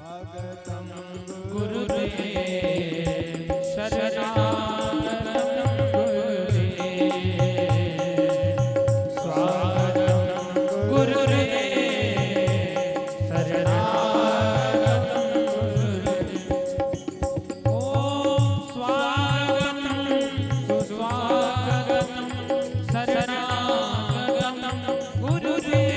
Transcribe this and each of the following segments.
स्वागतम गुरुदेव शरणागतम गुरुदेव स्वागतम गुरुदेव शरणागतम गुरुदेव ओम स्वागतम सुस्वागतम शरणागतम गुरुदेव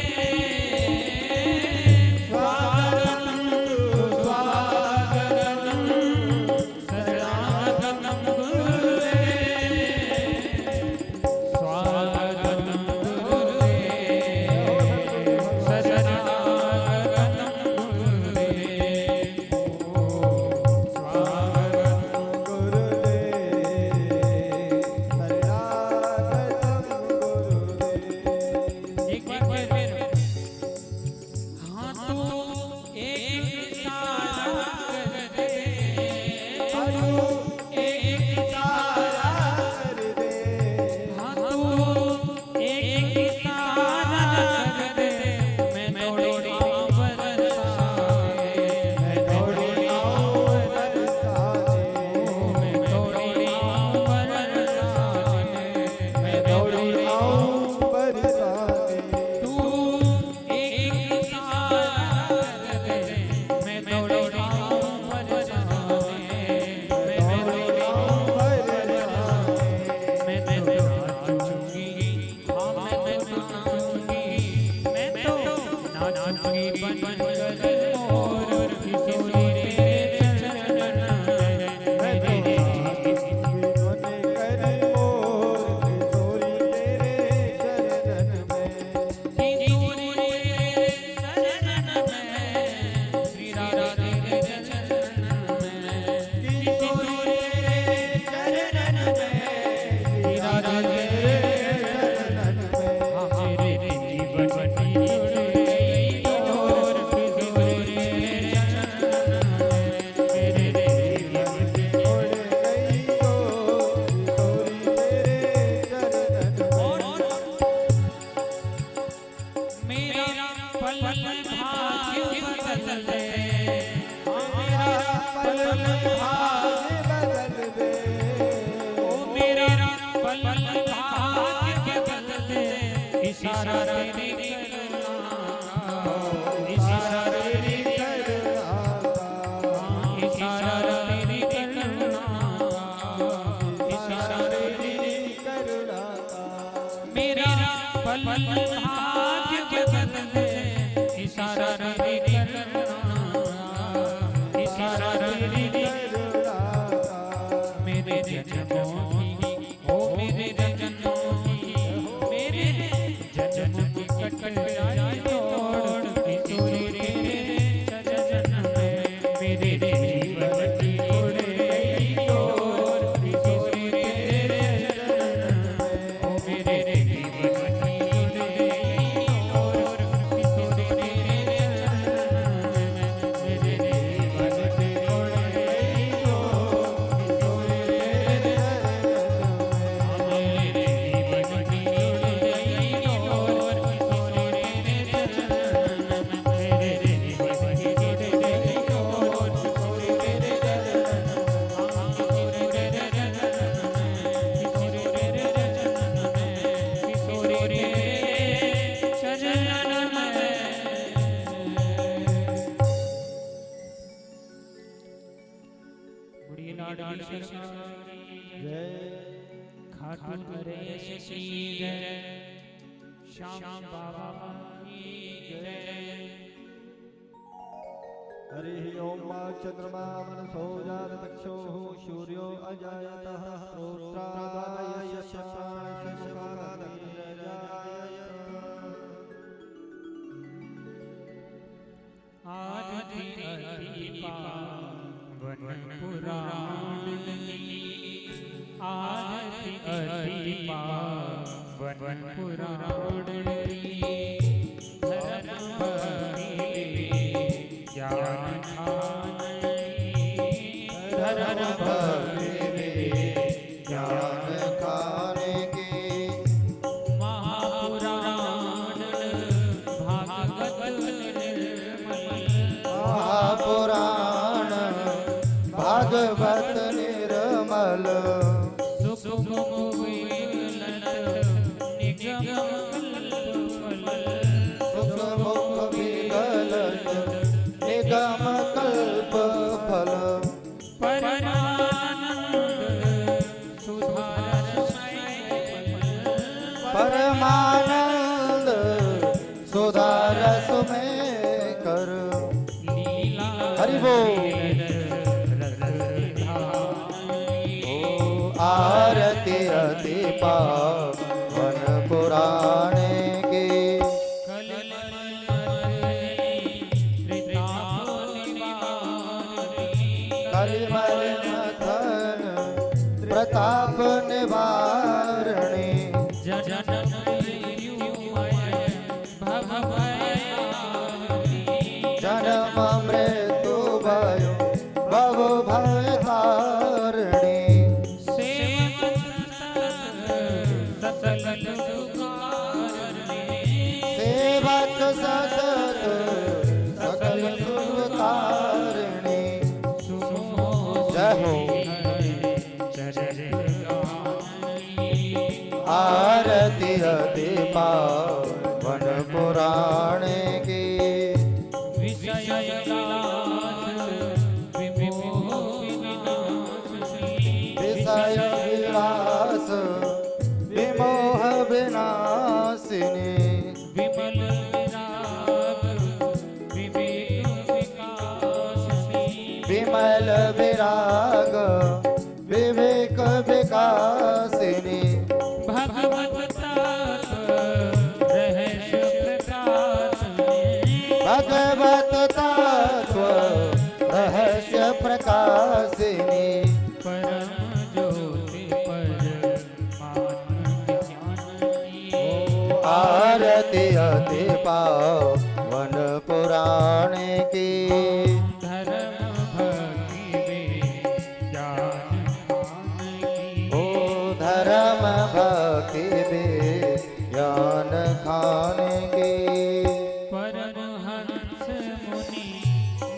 पुराण सतत सकल सुख कारणी। जय हो। आरती अति पावन पुराण की। विषय विलास विमोह विनाशिनी। विमल विराग विवेक विकासिनी। विमल विराग विवेक विकासिनी। भगवत रहस्य प्रकाशिनी। भगवत तत्व रहस्य प्रकाशिनी। परम ज्योति परमात्म ज्ञानी। आरती अति पावन पुराण की। धर्म भक्ति ज्ञान की। ओ धर्म भक्ति ज्ञान खान की। परमहंस मुनि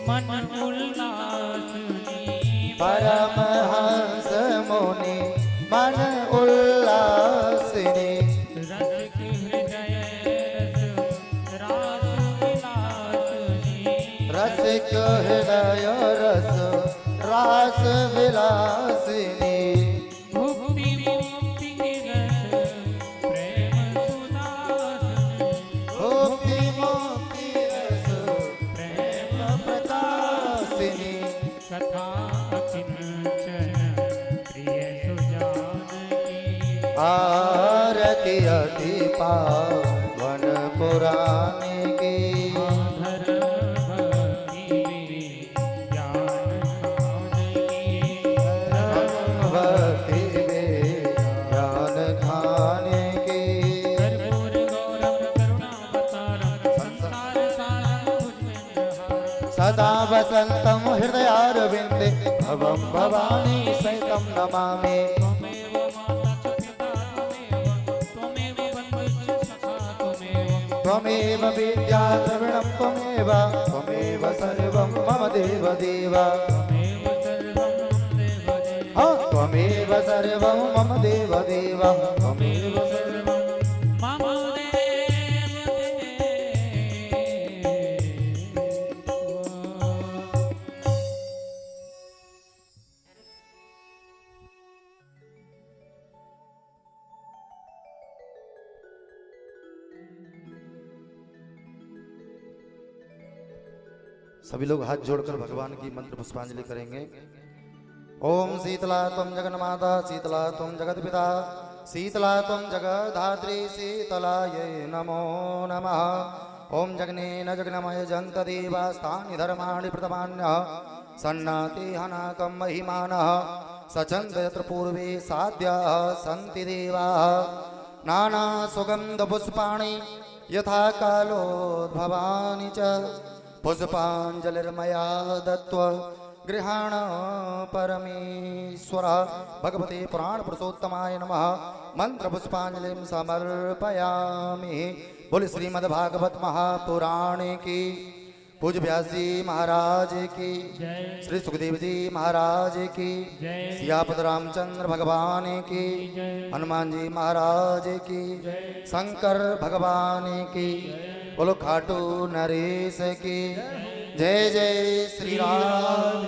मन उल्लासनी। परमहंस मुनि मन उल्लासिनी। रसिक हृदय रास विलासनी। रसिक हृदय रस रास विलासिनी। भुक्ति मुक्ति रस प्रेम सुदासनी। भुक्ति मुक्ति रस प्रेम प्रकाशिनी। कथा किंचन प्रिय सुजानकी। आरती अति पावन पुराण की। धर्म भक्ति ज्ञान खान की। भक्ति ज्ञान खान की। कर्पूर गौरम करुणावतारम संसार सारम भुजगेन्द्रहारम। सदा वसन्तं हृदयारविन्दे भवं भवानी सहितं नमामि। त्वमेव माता च पिता त्वमेव बन्धुश्च सखा त्वमेव। त्वमेव विद्या द्रविणं त्वमेव। त्वमेव सर्वं मम देवदेव। त्वमेव सर्वं देवदेव। त्वमेव सर्वं मम देवदेव। त्वमेव सर्वं मम सभी लोग हाथ जोड़कर भगवान की मंत्र पुष्पांजलि करेंगे। ओम शीतला त्वं जगन्माता शीतला त्वं जगत्पिता शीतला त्वं जगद्धात्री शीतलायै नमो नमः। ओम जगनेन जगन्मय जन्त देवास्तानि धर्माणि प्रथमान्यः सन्नाति हनाकं महिमानः सचन्द यत्र पूर्वे साध्याः सन्ति देवाः। नाना सुगन्धपुष्पाणि यथा कालोद्भवानि च पुष्पाञ्जलिर्मया दत्त्वा गृहाण परमेश्वर। भगवते पुराण पुरुषोत्तमाय नमः। मंत्र पुष्पांजलिं समर्पयामि। बोले श्रीमद्भागवत महापुराण की। पूज्य व्यास जी महाराज की। श्री सुखदेव जी महाराज की। सियापत रामचंद्र भगवान की। हनुमान जी महाराज की। शंकर भगवान की। बोलो खाटू नरेश की। जय जय श्री राम।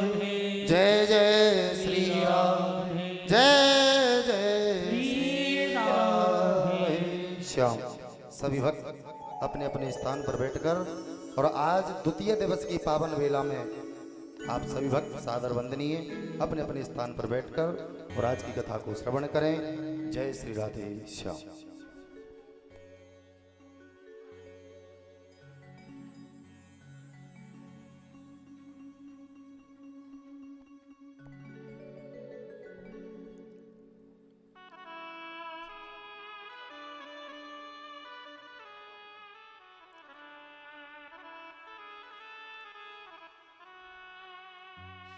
जय जय श्री राम। जय जय श्री राम। श्याम। सभी भक्त अपने अपने स्थान पर बैठकर और आज द्वितीय दिवस की पावन वेला में आप सभी भक्त सादर वंदनीय अपने अपने स्थान पर बैठकर और आज की कथा को श्रवण करें। जय श्री राधे श्याम।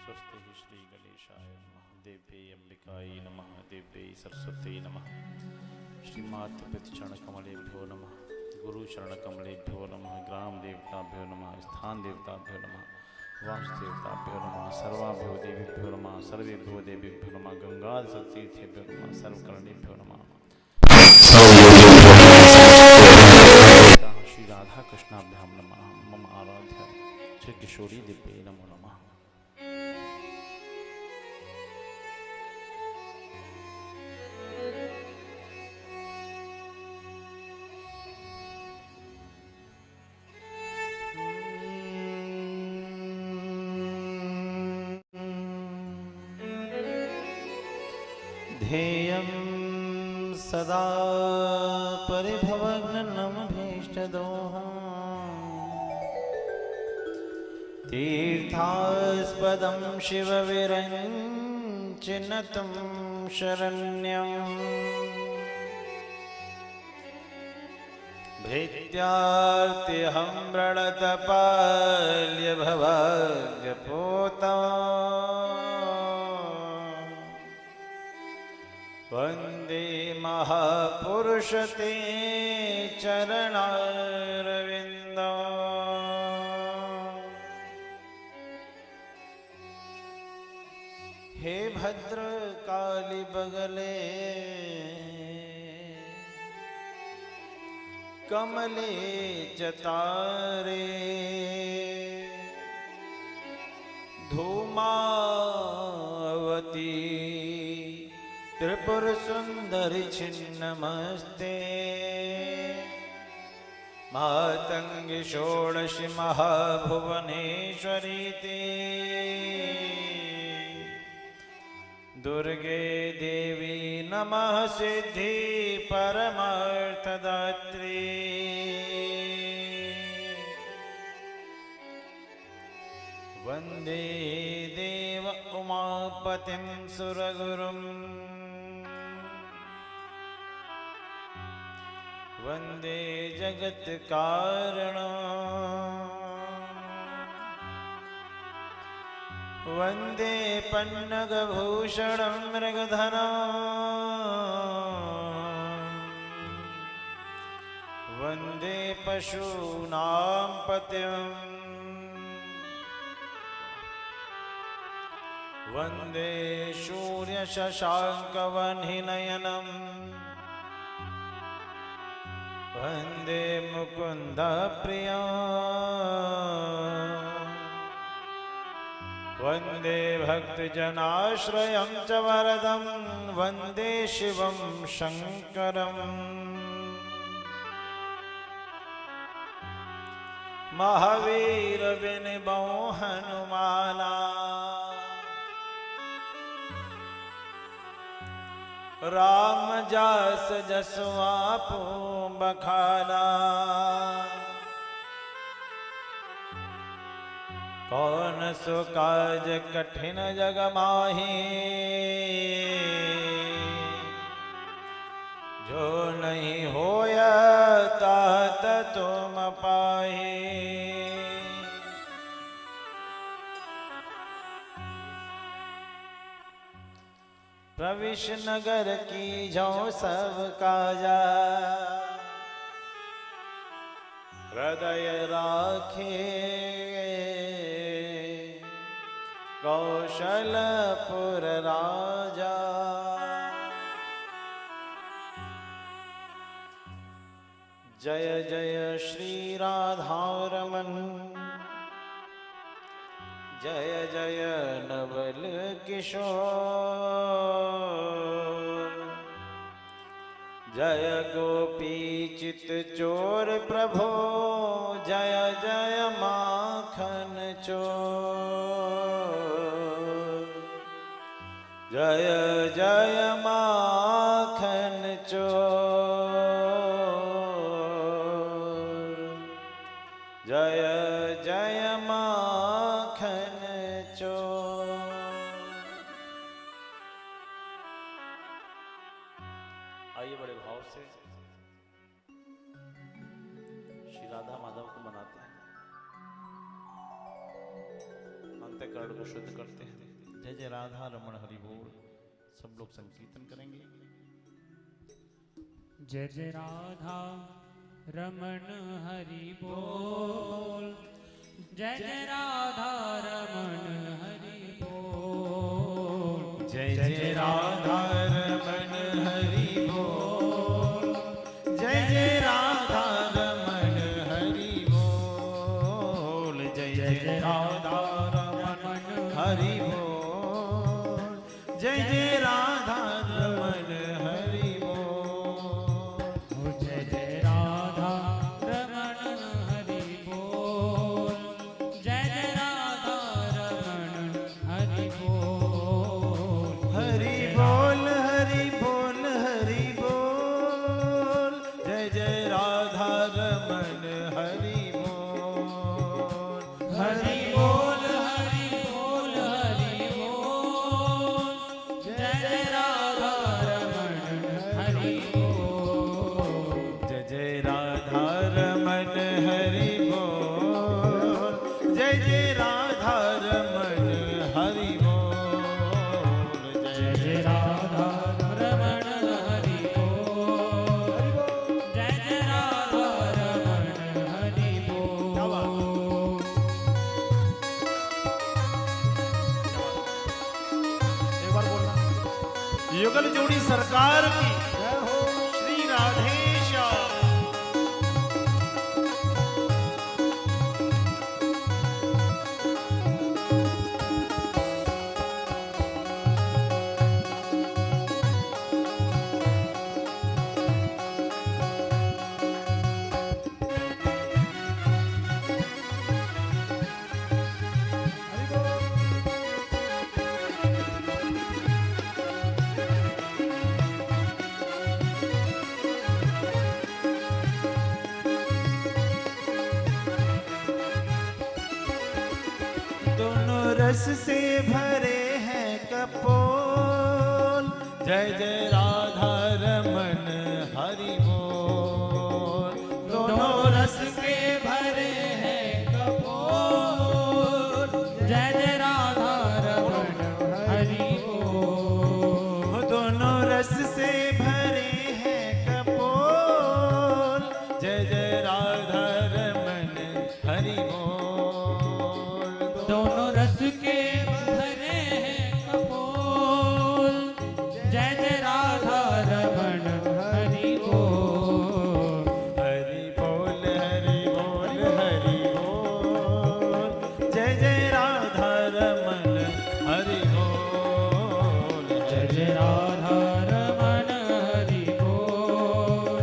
स्वस्ति श्री गणेशाय नमः। देव्यै अंबिकायै नमः। देव्यै सरस्वती नमः। श्रीमात्र प्रतिचरण कमलेभ्यो नमः। गुरु गुरुचरण कमलेभ्यो नमः। ग्राम देवताभ्यो नमः। स्थान देवताभ्यो नमः। वासुदेवताभ्यो नमः। सर्वाभ्यो देवीभ्यो नमः। सर्वेभ्यो देवीभ्यो नमः। गंगा सतीर्थेभ्यो नमः। सर्वकर्णेभ्यो नमः। श्री राधा कृष्णाभ्याम नमः। मम आराध्य श्री किशोरी दिव्ये नमो नमः। ध्येयं सदा परिभवग्नमभीष्टदोहम् तीर्थास्पदं शिवविरञ्चिनतं शरण्यम् भृत्यार्त्यहं व्रणतपाल्यभवग्यपूता वन्दे महापुरुष ते चरणारविन्दम्। हे भद्रकाली बगले कमले जतारे धूमावती त्रिपुर सुंदरी छिन्नमस्ते मातंगी षोडशी महाभुवनेश्वरी ते दुर्गे देवी नमः सिद्धि परमार्थदात्री वंदे देव उमापतिं सुरगुरुम् वंदे जगत्कारणं वंदे पन्नगभूषणं मृगधरं वंदे पशूनां पतिं वंदे सूर्यशशाङ्कवह्निनयनं वंदे मुकुंद प्रियं वंदे भक्तजनाश्रयं च वरदं वंदे शिवं शंकरं महावीर विनिबो हनुमाना राम जास जसवा पो बखाना कौन सो काज कठिन जग माही जो नहीं होया तात तुम पाही प्रविश नगर की जो सब काजा हृदय राखे कौशलपुर राजा जय जय श्री राधारमण जय जय नवल किशोर जय गोपी चित चोर प्रभो जय जय माखन चोर जय जय माखन चोर जय जय माखन चोर। आइए बड़े भाव से श्री राधा माधव को मनाते हैं, अंतःकरण को शुद्ध करते हैं। जय जय राधा रमण हरि बोल। सब लोग संकीर्तन करेंगे। जय जय राधा रमण हरि बोल। जय जय राधा रमण हरि बोल। जय जय राधा रमण हरि बोल। जय जय राधा रमण हरि बोल। जय जय राधा रमण हरि बोल। जय जय राधा रमण हरि बोल। जय जय राधा रमण हरि बोल। जय जय राधा रमण हरि बोल। हरि बोल हरि बोल हरि बोल। जय जय राधा रमण हरि बोल। हरि बोल हरि बोल हरि बोल। जय जय राधा रमण हरि बोल। जय जय राधा रमण हरि बोल। जय जय राधा रमण हरि बोल। जय जय राधा रमण हरि बोल। जय जय राधा रमण हरि बोल। एक बार बोलना। युगल जोड़ी सरकार की श्री राधेश्याम। दोनों रस से भरे हैं कपोल। जय जय राधा रमन हरि बोल। दोनों रस से भरे हैं कपोल। जय जय राधा रमण हरि बोल। दोनों रस से भरे हैं कपोल। जय जय राधा रमन हरि बोल। दोनों रस के भरे हैं कपोल। जय जय राधा रमण हरि बोल। हरि बोल हरि बोल हरि बोल। जय जय राधा रमन हरि बोल। जय जय राधा रमण हरि बोल।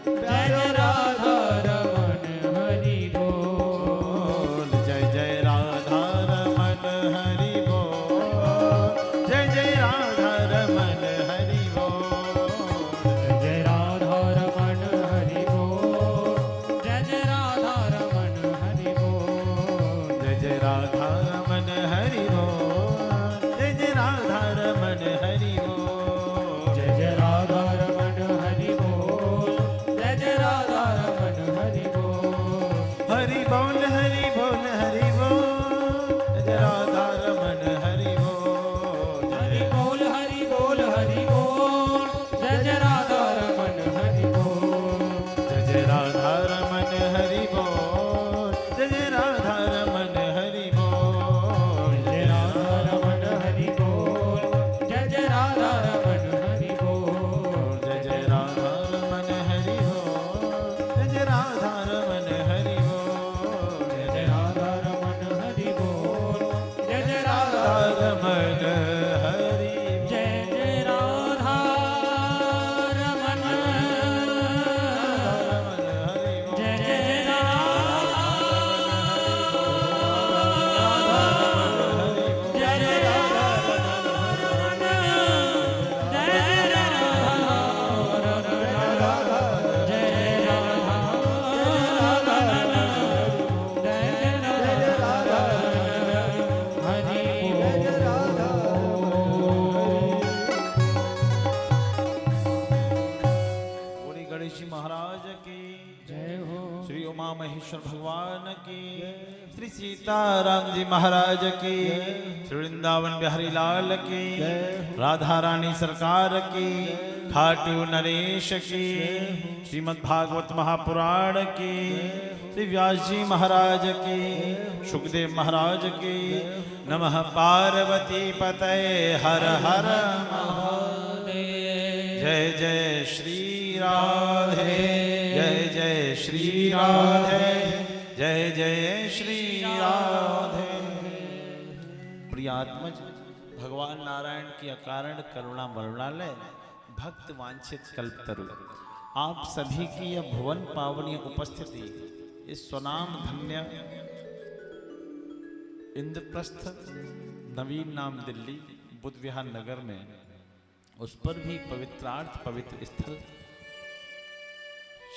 जय जय राधा रमण हरि बोल। जय जय राधा रमन हरि बोल। जय जय राधा रमन हरि बोल। जय राधा रमण हरि बोल। जय जय राधा रमण हरि बोल। जय जय राधा रमन हरि बोल। जय जय राधा रमन हरि बोल। जय जय राधा रमण हरि बोल। जय जय राधा रमन हरि बोल। हरि बोल हरि बोल हरि बोल। जय जय राधा रमन हरि बोल। हरि बोल हरि बोल हरि बोल। जय जय राधा रमण हरि बोल। जय जय राधा रमन हरि बोल। जय जय राधा रमन हरि बोल। जय राधा रमण हरि बोल। जय जय राधा रमण हरि बोल। जय जय राधा रमन हरि बोल। जय जय राधा रमन हरि बोल। जय जय राधा रमण हरि बोल। जय जय राधा रमन हरि जय जय राधा रमण जय जय राधा जय जय बोली गणेश जी महाराज की जय हो। श्री उमा महेश्वर भगवान की, श्री सीताराम जी महाराज की, श्री वृंदावन बिहारी लाल की, राधा रानी सरकार की, खाटू नरेश की, श्रीमद् भागवत महापुराण की, श्री व्यास जी महाराज की, सुखदेव महाराज की। नमः पार्वती पतये हर हर महादेव। जय जय श्री राधे, जय जय श्री राधे, जय जय श्री राधे। प्रियात्मज भगवान नारायण की अकारण करुणा वरुणालय भक्त वांछित कल्पतरु, आप सभी की यह भुवन पावनी उपस्थिति इस स्वनाम धन्य इंद्रप्रस्थ नवीन नाम दिल्ली बुद्ध विहार नगर में, उस पर भी पवित्रार्थ पवित्र स्थल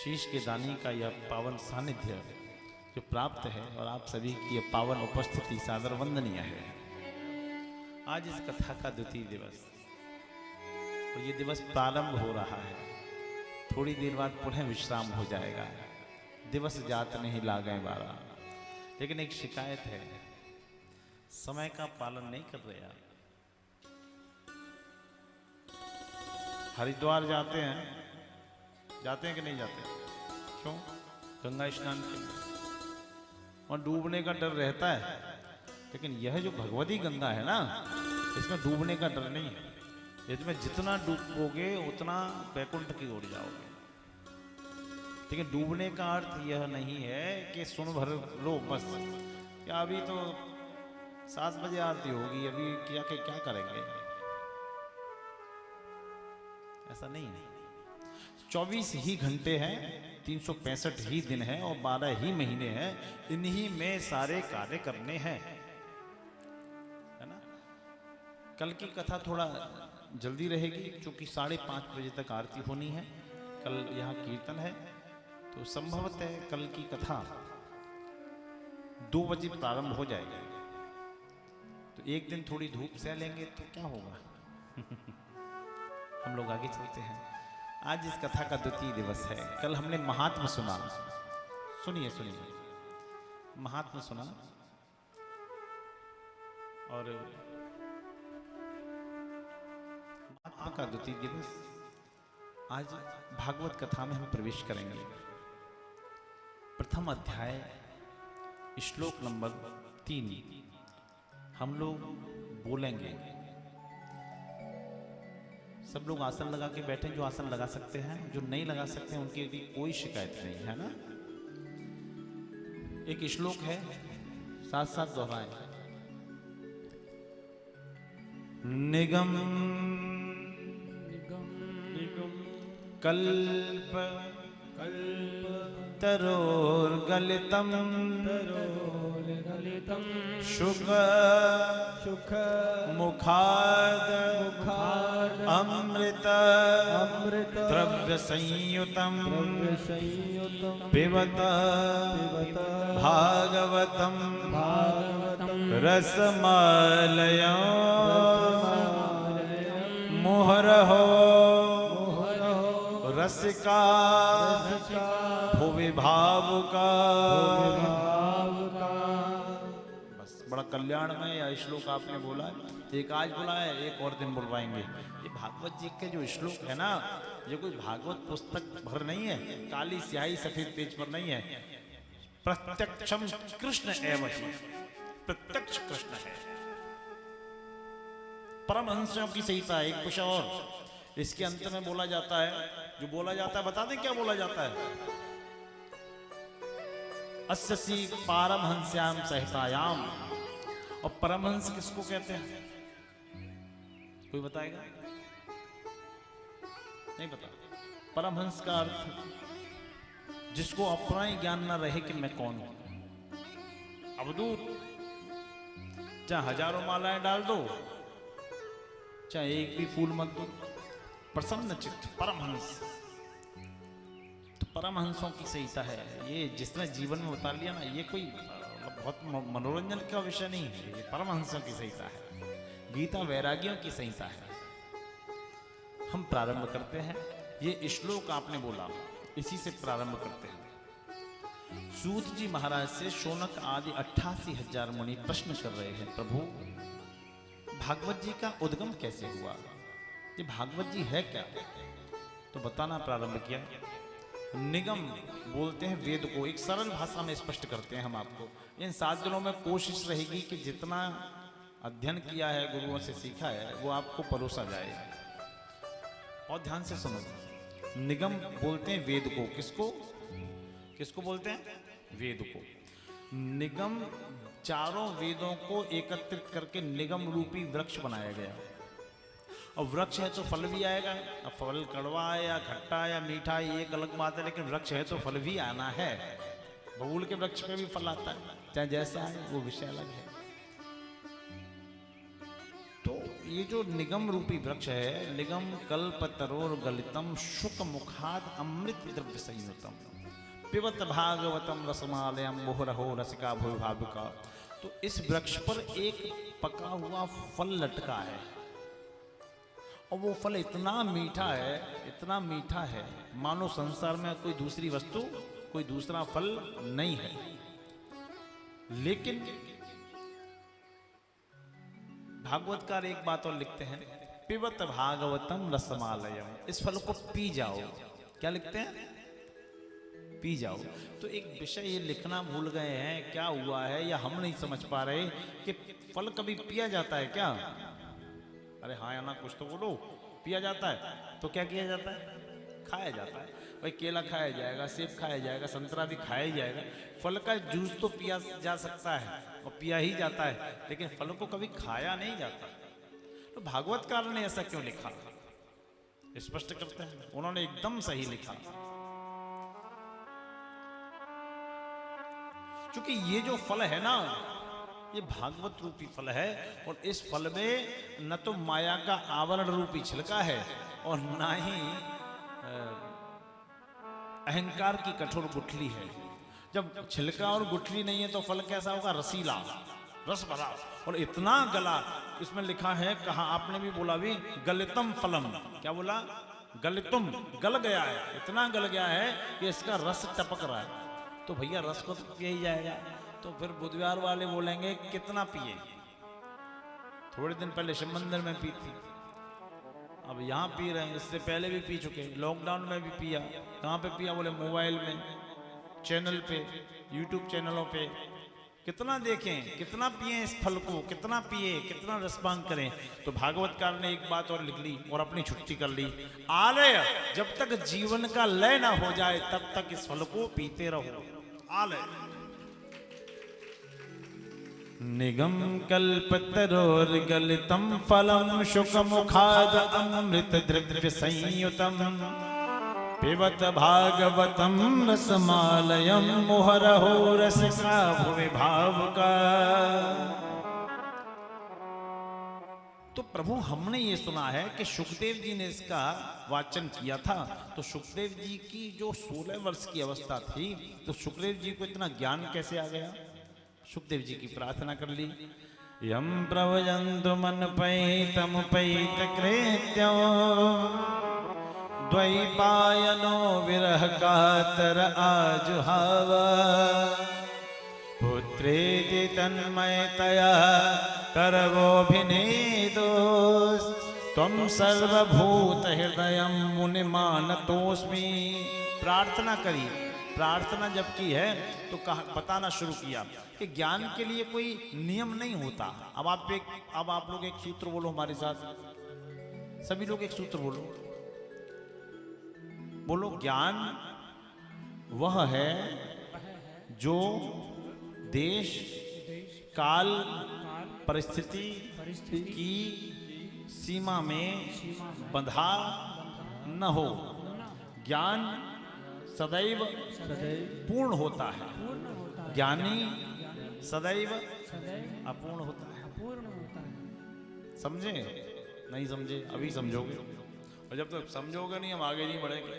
शीश के दानी का यह पावन सानिध्य जो प्राप्त है और आप सभी की यह पावन उपस्थिति सादर वंदनीय है। आज इस कथा का द्वितीय दिवस और ये दिवस प्रारंभ हो रहा है। थोड़ी देर बाद पुनः विश्राम हो जाएगा। दिवस जात नहीं लागे बारा। लेकिन एक शिकायत है, समय का पालन नहीं कर रहे आप। हरिद्वार जाते हैं कि नहीं जाते? क्यों? गंगा स्नान के लिए और डूबने का डर रहता है। लेकिन यह जो भगवती गंगा है ना, इसमें डूबने का डर नहीं है। इसमें जितना डूबोगे उतना वैकुंठ की ओर जाओगे। लेकिन डूबने का अर्थ यह नहीं है कि सुन भर लो बस, क्या अभी तो 7 बजे आरती होगी, अभी क्या करेंगे, ऐसा नहीं है। 24 ही घंटे हैं, 365 ही दिन हैं और 12 ही महीने हैं। इन्हीं में सारे कार्य करने हैं, है ना। कल की कथा थोड़ा जल्दी रहेगी क्योंकि 5:30 बजे तक आरती होनी है। कल यहाँ कीर्तन है तो संभवतः कल की कथा 2 बजे प्रारंभ हो जाएगी। तो एक दिन थोड़ी धूप सह लेंगे तो क्या होगा। हम लोग आगे चलते हैं। आज इस कथा का द्वितीय दिवस है। कल हमने महात्म सुना, सुनिए महात्म सुना और महात्मा का द्वितीय दिवस। आज भागवत कथा में हम प्रवेश करेंगे। प्रथम अध्याय श्लोक नंबर 3 हम लोग बोलेंगे। सब लोग आसन लगा के बैठे, जो आसन लगा सकते हैं, जो नहीं लगा सकते हैं उनकी भी कोई शिकायत नहीं है ना। एक श्लोक है, साथ साथ दोहराएं। निगम कल्प तरोर्गलितम शुक मुखाद अमृत द्रव्य संयुतम पिबत भागवतम रसमालयं मुहुरहो रसिका भुवि भावुका। बस बड़ा कल्याण में यह श्लोक आपने बोला है। एक आज बोला है, एक और दिन बुलवाएंगे। ये भागवत जी के जो श्लोक है ना, ये कोई भागवत पुस्तक भर नहीं है, काली स्याही सफेद पेज पर नहीं है। प्रत्यक्षम कृष्ण एवं ही, प्रत्यक्ष कृष्ण है। परमहंसों की संहिता एक कुछ और इसके अंत में बोला जाता है। जो बोला जाता है बता दें क्या बोला जाता है? अस्सी पारमहंस्याम संहितायाम। और परमहंस किसको कहते हैं? कोई बताएगा? नहीं पता। परमहंस का अर्थ जिसको अपना ही ज्ञान ना रहे कि मैं कौन हूं। अवधूत चाहे हजारों मालाएं डाल दो, चाहे एक भी फूल मत दो, प्रसन्न चित्त परमहंस। तो परमहंसों की संहिता है ये, जिसने जीवन में उतार लिया ना, ये कोई बहुत मनोरंजन का विषय नहीं है। ये परमहंसों की संहिता है, गीता वैरागियों की संहिता है। हम प्रारंभ करते हैं। ये श्लोक आपने बोला, इसी से प्रारंभ करते हैं। सूत जी महाराज से शौनक आदि 88,000 मुनि प्रश्न कर रहे हैं, प्रभु भागवत जी का उद्गम कैसे हुआ? ये भागवत जी है क्या? तो बताना प्रारंभ किया। निगम बोलते हैं वेद को, एक सरल भाषा में स्पष्ट करते हैं हम आपको। इन 7 दिनों में कोशिश रहेगी कि जितना अध्ययन किया है, गुरुओं से सीखा है, वो आपको परोसा जाए। और ध्यान से सुनो, निगम बोलते हैं वेद को। किसको किसको बोलते हैं? वेद को। निगम, चारों वेदों को एकत्रित करके निगम रूपी वृक्ष बनाया गया। और वृक्ष है तो फल भी आएगा। अब फल कड़वा है या खट्टा या मीठा है ये एक अलग बात है, लेकिन वृक्ष है तो फल भी आना है। बबूल के वृक्ष पे भी फल आता है, चाहे जैसा है, वो विषय अलग है। तो ये जो निगम रूपी वृक्ष है, निगम कल्पतरोर गलितम शुक मुखाद अमृत द्रव्य संयुतम पिबत भागवतम रसमालयम मुहुरहो रसिका भूभाविका। तो इस वृक्ष पर एक पका हुआ फल लटका है, और वो फल इतना मीठा है, इतना मीठा है, मानो संसार में कोई दूसरी वस्तु, कोई दूसरा फल नहीं है। लेकिन भागवतकार एक बात और लिखते हैं, पिबत भागवतम रसमालयम, इस फल को पी जाओ। क्या लिखते हैं? पी जाओ। तो एक विषय ये लिखना भूल गए हैं, क्या हुआ है या हम नहीं समझ पा रहे कि फल कभी पिया जाता है क्या? अरे हाँ या ना कुछ तो बोलो। पिया जाता है तो क्या किया जाता है? खाया जाता है। भाई केला खाया जाएगा, सेब खाया जाएगा, संतरा भी खाया जाएगा। फल का जूस तो पिया जा सकता है और पिया ही जाता है, लेकिन फल को कभी खाया नहीं जाता। तो भागवतकार ने ऐसा क्यों लिखा? स्पष्ट करते हैं, उन्होंने एकदम सही लिखा। क्योंकि ये जो फल है ना, ये भागवत रूपी फल है, और इस फल में न तो माया का आवरण रूपी छिलका है और ना ही अहंकार की कठोर गुठली है। जब छिलका और गुठली नहीं है तो फल कैसा होगा? रसीला, रस भरा, और इतना गला। इसमें लिखा है, कहा आपने भी बोला भी, गलितम फलम। क्या बोला? गलितम, गल गया है, इतना गल गया है कि इसका रस टपक रहा है। तो भैया रस को तो पिया ही जाएगा। तो फिर बुधवार वाले बोलेंगे कितना पिए? थोड़े दिन पहले शिव मंदिर में पी थी, अब यहाँ पी रहे हैं, इससे पहले भी पी चुके, लॉकडाउन में भी पिया। कहाँ पे पिया? बोले मोबाइल में, चैनल पे, यूट्यूब चैनलों पे। कितना देखें, कितना पिए इस फल को, कितना पिए, कितना रसपान करें। तो भागवतकार ने एक बात और लिख ली और अपनी छुट्टी कर ली, आलय, जब तक जीवन का लय ना हो जाए तब तक इस फल को पीते रहो। आलय। निगम कल्पतरोर गलितम फलम शुक मुखाद अमृत द्रव्य संयुतम पिबत भागवतम रसमालयम मुहुरहो रसिका भूभाविका। तो प्रभु, हमने ये सुना है कि सुखदेव जी ने इसका वाचन किया था। तो सुखदेव जी की जो 16 वर्ष की अवस्था थी, तो सुखदेव जी को इतना ज्ञान कैसे आ गया? सुखदेव जी की प्रार्थना कर ली, यम प्रवजन्तु मन पैतम पैत कृत्यो द्वैपायनो विरह कातर आजुहावा पुत्रेति तन्मयतया करवोभिनेदो त्वं सर्वभूत हृदयं मुनिमानतोऽस्मि। प्रार्थना करी। प्रार्थना जब की है तो बताना शुरू किया कि ज्ञान के लिए कोई नियम नहीं होता। अब आप लोग एक सूत्र बोलो हमारे साथ, सभी लोग एक सूत्र बोलो। बोलो, ज्ञान वह है जो देश काल परिस्थिति की सीमा में बंधा न हो। ज्ञान सदैव पूर्ण होता है, ज्ञानी सदैव अपूर्ण होता है। समझे? नहीं समझे? अभी समझोगे, और जब तक समझोगे नहीं हम आगे नहीं बढ़ेंगे।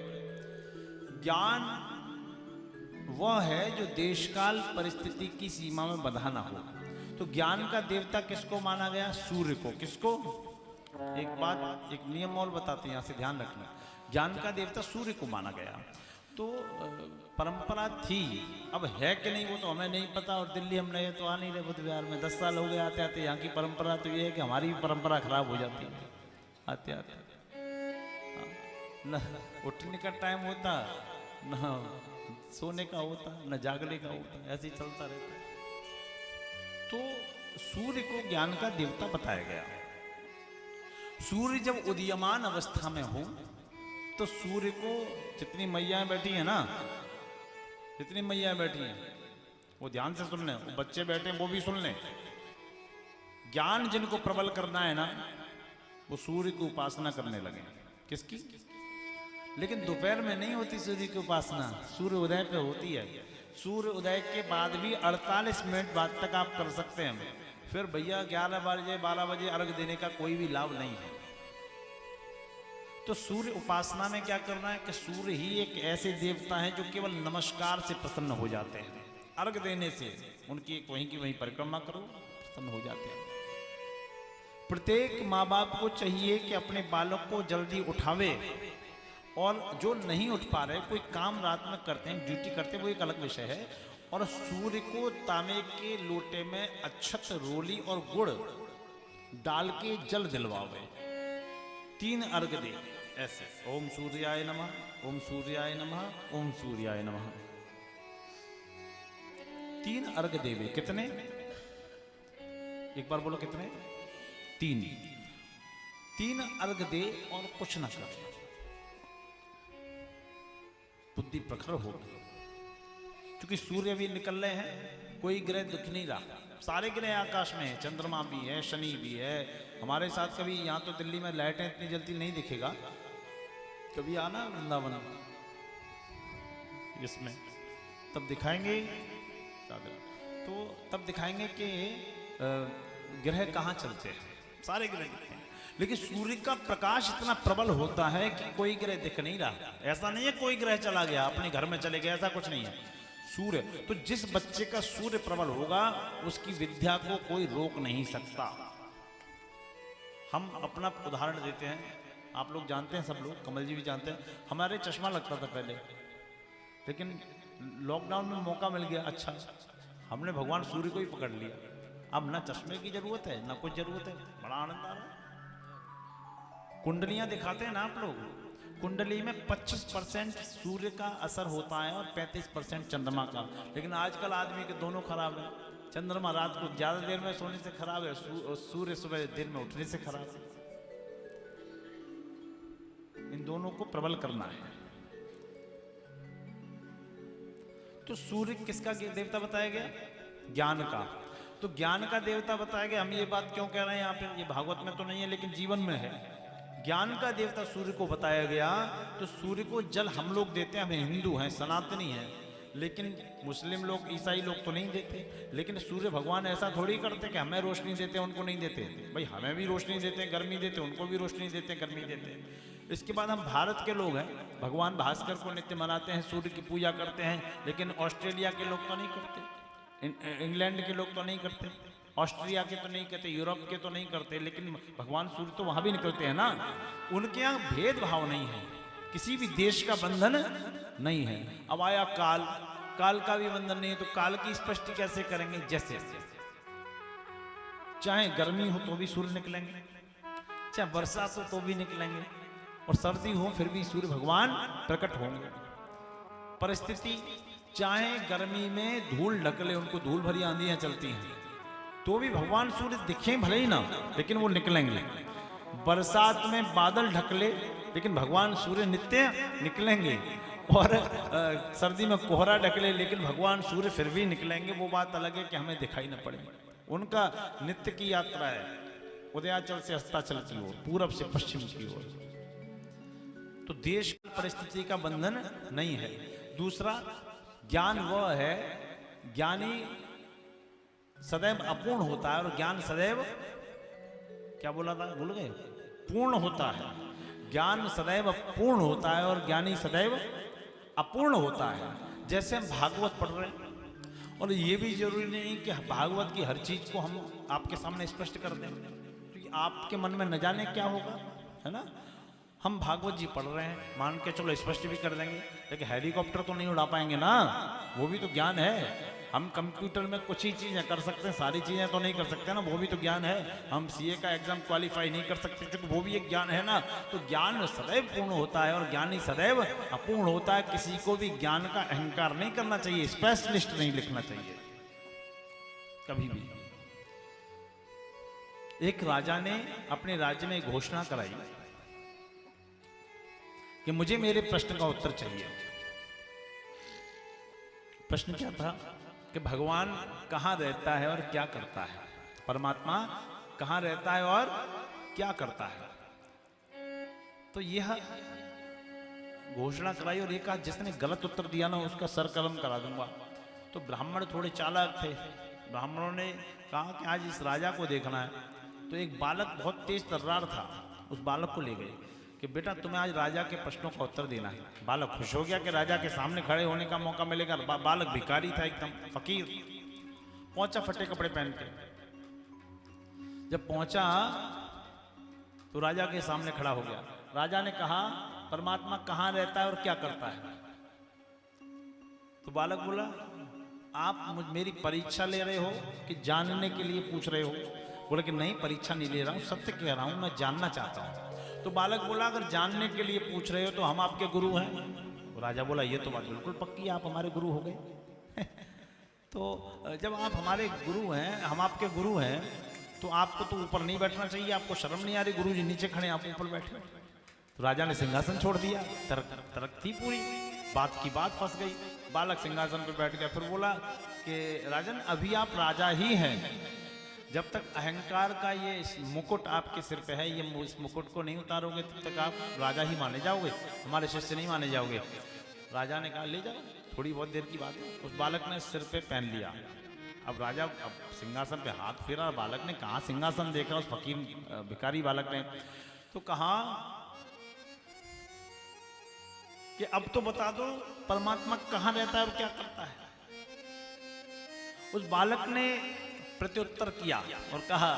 ज्ञान वह है जो देशकाल परिस्थिति की सीमा में बंधा ना हो। तो ज्ञान का देवता किसको माना गया? सूर्य को। किसको? एक बात, एक नियम और बताते हैं, यहाँ से ध्यान रखना। ज्ञान का देवता सूर्य को माना गया। तो परंपरा थी, अब है कि नहीं वो तो हमें नहीं पता। और दिल्ली हम रहे तो आ नहीं रहे, बुद्ध विहार में 10 साल हो गए आते आते। यहाँ की परंपरा तो ये है कि हमारी भी परंपरा खराब हो जाती है आते आते। न उठने का टाइम होता, न सोने का होता, न जागने का होता, ऐसे ही चलता रहता है। तो सूर्य को ज्ञान का देवता बताया गया। सूर्य जब उदीयमान अवस्था में हो तो सूर्य को, जितनी मैया बैठी है ना, जितनी मैया बैठी हैं वो ध्यान से सुन लें, वो बच्चे बैठे हैं वो भी सुन लें। ज्ञान जिनको प्रबल करना है ना, वो सूर्य की उपासना करने लगे। किसकी? लेकिन दोपहर में नहीं होती सूर्य की उपासना, सूर्य उदय पे होती है। सूर्य उदय के बाद भी 48 मिनट बाद तक आप कर सकते हैं, फिर भैया 11 बजे 12 बजे अर्घ देने का कोई भी लाभ नहीं है। तो सूर्य उपासना में क्या करना है कि सूर्य ही एक ऐसे देवता हैं जो केवल नमस्कार से प्रसन्न हो जाते हैं। अर्घ देने से उनकी एक वहीं की वहीं परिक्रमा करो, प्रसन्न हो जाते हैं। प्रत्येक माँ बाप को चाहिए कि अपने बालक को जल्दी उठावे, और जो नहीं उठ पा रहे, कोई काम रात में करते हैं, ड्यूटी करते हैं, वो एक अलग विषय है। और सूर्य को तांबे के लोटे में अक्षत, रोली और गुड़ डाल के जल दिलवावे, 3 अर्घ दे ऐसे, ओम सूर्याय नमः, ओम सूर्याय नमः, ओम सूर्याय नमः। 3 अर्घ देवे। कितने? एक बार बोलो कितने? 3 अर्घ दे और कुछ न कर, बुद्धि प्रखर होगी। क्योंकि सूर्य भी निकल रहे हैं, कोई ग्रह दिख नहीं रहा, सारे ग्रह आकाश में है, चंद्रमा भी है, शनि भी है। हमारे साथ कभी यहाँ तो दिल्ली में लाइटें इतनी जल्दी नहीं दिखेगा, कभी आना वृंदावन इसमें, तब दिखाएंगे। तो तब दिखाएंगे कि ग्रह कहाँ चलते हैं, सारे ग्रह दिखते हैं। लेकिन सूर्य का प्रकाश इतना प्रबल होता है कि कोई ग्रह दिख नहीं रहा। ऐसा नहीं है कोई ग्रह चला गया अपने घर में चले गया, ऐसा कुछ नहीं है। सूर्य तो जिस बच्चे का सूर्य प्रबल होगा उसकी विद्या को कोई रोक नहीं सकता। हम अपना उदाहरण देते हैं, आप लोग जानते हैं, सब लोग, कमल जी भी जानते हैं। हमारे चश्मा लगता था पहले, लेकिन लॉकडाउन में मौका मिल गया, अच्छा हमने भगवान सूर्य को ही पकड़ लिया। अब ना चश्मे की जरूरत है ना कुछ जरूरत है, बड़ा आनंद आ रहा है। कुंडलियां दिखाते हैं ना आप लोग, कुंडली में 25% सूर्य का असर होता है और 35% चंद्रमा का। लेकिन आजकल आदमी के दोनों खराब है। चंद्रमा रात को ज्यादा देर में सोने से खराब है, सूर्य सुबह दिन में उठने से खराब है। इन दोनों को प्रबल करना है। तो सूर्य किसका देवता बताया गया? ज्ञान का। तो ज्ञान का देवता बताया गया। हम ये बात क्यों कह रहे हैं यहाँ पे, ये भागवत में तो नहीं है लेकिन जीवन में है। ज्ञान का देवता सूर्य को बताया गया। तो सूर्य को जल हम लोग देते हैं, हम हिंदू हैं, सनातनी हैं, लेकिन मुस्लिम लोग, ईसाई लोग तो नहीं देते। लेकिन सूर्य भगवान ऐसा थोड़ी करते कि हमें रोशनी देते उनको नहीं देते। भाई हमें भी रोशनी देते हैं, गर्मी देते, उनको भी रोशनी देते हैं, गर्मी देते हैं। इसके बाद हम भारत के लोग हैं, भगवान भास्कर को नित्य मनाते हैं, सूर्य की पूजा करते हैं। लेकिन ऑस्ट्रेलिया के लोग तो नहीं करते, इंग्लैंड के लोग तो नहीं करते, ऑस्ट्रिया के तो नहीं करते, यूरोप के तो नहीं करते। लेकिन भगवान सूर्य तो वहां भी निकलते हैं ना। उनके यहाँ भेदभाव नहीं है, किसी भी देश का बंधन नहीं है। अब आया काल, काल का भी बंधन नहीं है, तो काल की स्पष्टि कैसे करेंगे? जैसे चाहे गर्मी हो तो भी सूर्य निकलेंगे, चाहे बरसात हो तो भी निकलेंगे, और सर्दी हो फिर भी सूर्य भगवान प्रकट होंगे। परिस्थिति चाहे गर्मी में धूल ढकले, उनको धूल भरी आंधियां चलती हैं, तो भी भगवान सूर्य दिखे भले ही ना, लेकिन वो निकलेंगे। बरसात में बादल ढकले, लेकिन भगवान सूर्य नित्य निकलेंगे। और सर्दी में कोहरा ढकले, लेकिन भगवान सूर्य फिर भी निकलेंगे। वो बात अलग है कि हमें दिखाई न पड़े। उनका नित्य की यात्रा है, उदयाचल से अस्ताचल की ओर, पूरब से पश्चिम की ओर। तो देश की परिस्थिति का बंधन नहीं है। दूसरा, ज्ञान वह है, ज्ञानी सदैव अपूर्ण होता है और ज्ञान सदैव, क्या बोला था भूल गए, पूर्ण होता है। ज्ञान सदैव पूर्ण होता है और ज्ञानी सदैव अपूर्ण होता है। जैसे हम भागवत पढ़ रहे हैं, और ये भी जरूरी नहीं कि भागवत की हर चीज को हम आपके सामने स्पष्ट कर दें, क्योंकि आपके मन में न जाने क्या होगा, है ना। हम भागवत जी पढ़ रहे हैं, मान के चलो स्पष्ट भी कर देंगे, लेकिन हेलीकॉप्टर तो नहीं उड़ा पाएंगे ना, वो भी तो ज्ञान है। हम कंप्यूटर में कुछ ही चीज़ें कर सकते हैं, सारी चीज़ें तो नहीं कर सकते ना, वो भी तो ज्ञान है। हम सीए का एग्जाम क्वालिफाई नहीं कर सकते क्योंकि वो भी एक ज्ञान है ना। तो ज्ञान सदैव पूर्ण होता है और ज्ञानी सदैव अपूर्ण होता है। किसी को भी ज्ञान का अहंकार नहीं करना चाहिए, स्पेशलिस्ट नहीं लिखना चाहिए कभी भी। एक राजा ने अपने राज्य में घोषणा कराई कि मुझे मेरे प्रश्न का उत्तर चाहिए। प्रश्न क्या था कि भगवान कहाँ रहता है और क्या करता है, परमात्मा कहाँ रहता है और क्या करता है। तो यह घोषणा कराई और ये कहा जिसने गलत उत्तर दिया ना उसका सर कलम करा दूंगा। तो ब्राह्मण थोड़े चालाक थे, ब्राह्मणों ने कहा कि आज इस राजा को देखना है। तो एक बालक बहुत तेज तर्रार था, उस बालक को ले गए कि बेटा तुम्हें आज राजा के प्रश्नों का उत्तर देना है। बालक खुश हो गया कि राजा के सामने खड़े होने का मौका मिलेगा। बालक भिखारी था, एकदम फकीर। पहुंचा फटे कपड़े पहन के। जब पहुंचा तो राजा के सामने खड़ा हो गया। राजा ने कहा परमात्मा कहाँ रहता है और क्या करता है। तो बालक बोला आप मेरी परीक्षा ले रहे हो कि जानने के लिए पूछ रहे हो। बोला कि नहीं, परीक्षा नहीं ले रहा हूँ, सत्य कह रहा हूँ, मैं जानना चाहता हूँ। तो बालक बोला अगर जानने के लिए पूछ रहे हो तो हम आपके गुरु हैं। तो राजा बोला ये तो बात बिल्कुल पक्की है, आप हमारे गुरु हो गए। तो जब आप हमारे गुरु हैं, हम आपके गुरु हैं, तो आपको तो ऊपर नहीं बैठना चाहिए, आपको शर्म नहीं आ रही, गुरु जी नीचे खड़े आप ऊपर बैठे। तो राजा ने सिंहासन छोड़ दिया। तर्क थी पूरी, बात की बात फंस गई। बालक सिंहासन पर बैठ गया। फिर बोला कि राजन अभी आप राजा ही हैं, जब तक अहंकार का ये मुकुट आपके सिर पे है, ये इस मुकुट को नहीं उतारोगे तब तक आप राजा ही माने जाओगे, हमारे शिष्य नहीं माने जाओगे। राजा ने कहा ले जाओ, थोड़ी बहुत देर की बात है। उस बालक ने सिर पे पहन लिया। अब राजा अब सिंहासन पे हाथ फेरा। बालक ने कहा सिंहासन देख रहा, उस फकीर भिखारी बालक ने तो कहा कि अब तो बता दो परमात्मा कहाँ रहता है और क्या करता है। उस बालक ने प्रत्युत्तर किया और कहा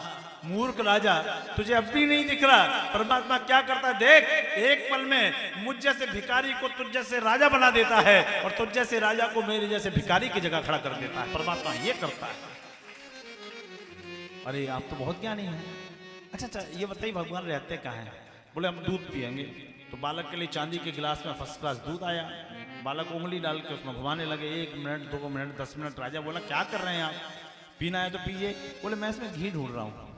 मूर्ख राजा, तुझे अब भी नहीं दिख रहा परमात्मा क्या करता है। देख, एक पल में मुझ जैसे भिखारी को तुझ जैसे राजा बना देता है और तुझ जैसे राजा को मेरे जैसे भिखारी की जगह खड़ा कर देता है। परमात्मा ये करता है। अरे आप तो बहुत ज्ञानी हैं। अच्छा, ये बताइए भगवान रहते कहाँ हैं। बोले हम दूध पियेंगे। तो बालक के लिए चांदी के गिलास में फर्स्ट क्लास दूध आया। बालक उंगली डाल के उसमें घुमाने लगे। 1 मिनट 2 मिनट 10 मिनट। राजा बोला क्या कर रहे हैं आप, पीना है तो पीजिए। बोले मैं इसमें घी ढूंढ रहा हूँ।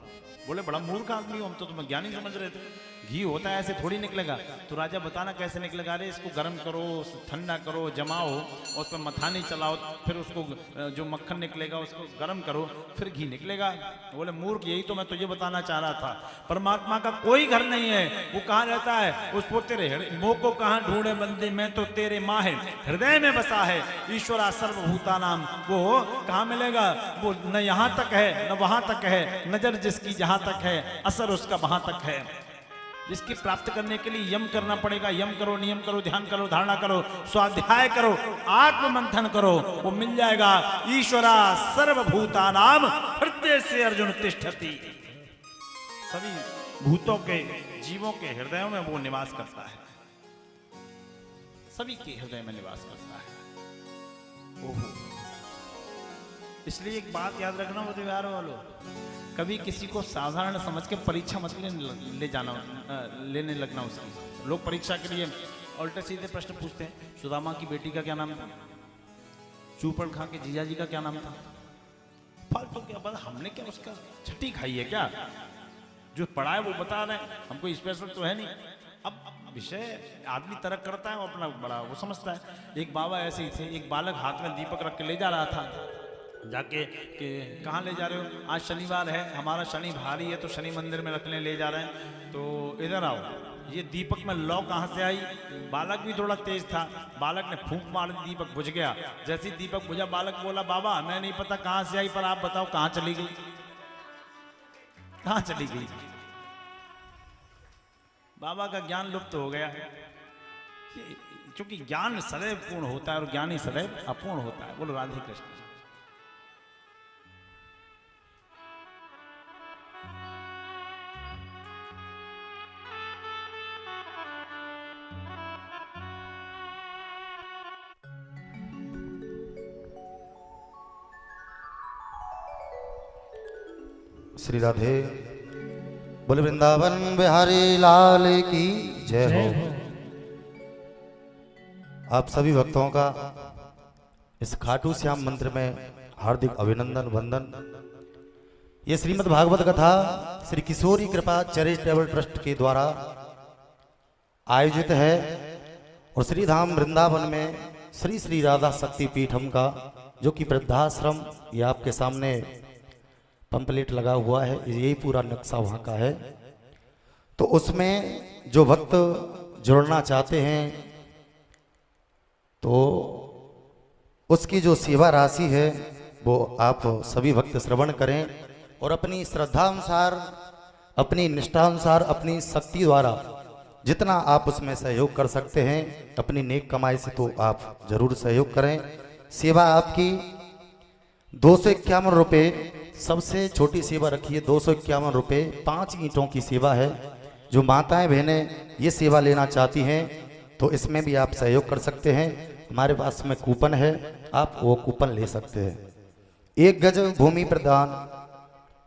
बोले बड़ा मूर्ख आदमी हो, हम तो तुम्हें ज्ञानी समझ रहे थे, घी होता है ऐसे थोड़ी निकलेगा। तो राजा बताना कैसे निकलेगा। अरे इसको गर्म करो, ठंडा करो, जमाओ, उस पर मथानी चलाओ, फिर उसको जो मक्खन निकलेगा उसको गर्म करो, फिर घी निकलेगा। बोले मूर्ख, यही तो मैं तुझे बताना चाह रहा था। परमात्मा का कोई घर नहीं है, वो कहाँ रहता है। उसको तेरे मोह को कहाँ ढूंढे बंदे, मैं तो तेरे माँ है, हृदय में बसा है ईश्वरा सर्वभूता नाम। वो कहाँ मिलेगा, वो न यहाँ तक है न वहां तक है, नजर जिसकी जहां तक है असर उसका वहां तक है। जिसकी प्राप्त करने के लिए यम करना पड़ेगा। यम करो, नियम करो, ध्यान करो, धारणा करो, स्वाध्याय करो, आत्म मंथन करो, वो मिल जाएगा। ईश्वरा सर्वभूता नाम हृदय से अर्जुन तिष्ठति। सभी भूतों के, जीवों के हृदयों में वो निवास करता है, सभी के हृदय में निवास करता है। ओहो, इसलिए एक बात याद रखना वो व्यवहार वालों, कभी किसी को साधारण समझ के परीक्षा मत लेने लगना उसकी। लोग परीक्षा के लिए उल्टे सीधे प्रश्न पूछते हैं। सुदामा की बेटी का क्या नाम था, चूपड़ खा के जीजा जी का क्या नाम था। फालतू क्या बात, हमने क्या उसका छठी खाई है क्या। जो पढ़ा है वो बता रहे हैं, हमको स्पेशल तो है नहीं। अब विषय आदमी तरक करता है, वो अपना बड़ा वो समझता है। एक बाबा ऐसे ही थे, एक बालक हाथ में दीपक रख के ले जा रहा था। जाके कि कहाँ ले जा रहे हो, आज शनिवार है, हमारा शनि भारी है तो शनि मंदिर में रखने ले जा रहे हैं, तो इधर आओ। ये दीपक में लौ कहाँ से आई। बालक भी थोड़ा तेज था, बालक ने फूंक मार दी, दीपक बुझ गया। जैसे ही दीपक बुझा, बालक बोला बाबा मैं नहीं पता कहाँ से आई, पर आप बताओ कहाँ चली गई, कहाँ चली गई। बाबा का ज्ञान लुप्त हो गया। क्योंकि ज्ञान सदैव पूर्ण होता है और ज्ञानी सदैव अपूर्ण होता है। बोलो राधे कृष्ण। श्री राधे। बोले वृंदावन बिहारी लाल की जय हो। आप सभी भक्तों का इस खाटू श्याम मंदिर में हार्दिक अभिनंदन वंदन। ये श्रीमद् भागवत कथा श्री किशोरी कृपा चैरिटेबल ट्रस्ट के द्वारा आयोजित है और श्री धाम वृंदावन में श्री श्री राधा शक्ति पीठम का जो कि वृद्धाश्रम, ये आपके सामने पंपलेट लगा हुआ है, यही पूरा नक्शा वहाँ का है। तो उसमें जो भक्त जुड़ना चाहते हैं तो उसकी जो सेवा राशि है वो आप सभी भक्त श्रवण करें और अपनी श्रद्धा अनुसार, अपनी निष्ठा अनुसार, अपनी शक्ति द्वारा जितना आप उसमें सहयोग कर सकते हैं, अपनी नेक कमाई से तो आप जरूर सहयोग करें। सेवा आपकी 251 रुपये, सबसे छोटी सेवा रखिए 251 रुपये। 5 ईंटों की सेवा है। जो माताएं बहनें ये सेवा लेना चाहती हैं तो इसमें भी आप सहयोग कर सकते हैं। हमारे पास में कूपन है, आप वो कूपन ले सकते हैं। 1 गज भूमि प्रदान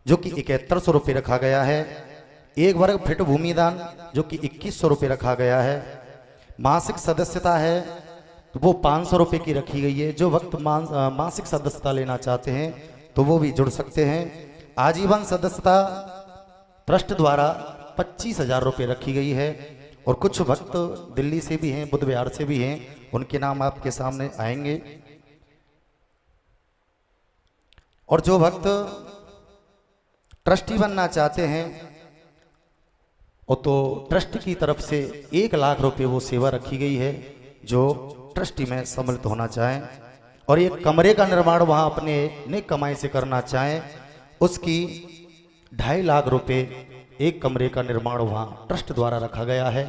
जो कि 7100 रुपये रखा गया है। 1 वर्ग फीट भूमि दान जो कि 2100 रुपये रखा गया है। मासिक सदस्यता है तो वो 500 रुपये की रखी गई है। जो वक्त मासिक सदस्यता लेना चाहते हैं तो वो भी जुड़ सकते हैं। आजीवन सदस्यता ट्रस्ट द्वारा 25,000 रुपये रखी गई है और कुछ भक्त दिल्ली से भी हैं, बुध विहार से भी हैं, उनके नाम आपके सामने आएंगे। और जो भक्त ट्रस्टी बनना चाहते हैं और तो ट्रस्ट की तरफ से 1 लाख रुपए वो सेवा रखी गई है जो ट्रस्टी में सम्मिलित होना चाहें और एक कमरे का निर्माण वहां अपने नेक कमाई से करना चाहें, उसकी 2.5 लाख रुपए एक कमरे का निर्माण वहां ट्रस्ट द्वारा रखा गया है।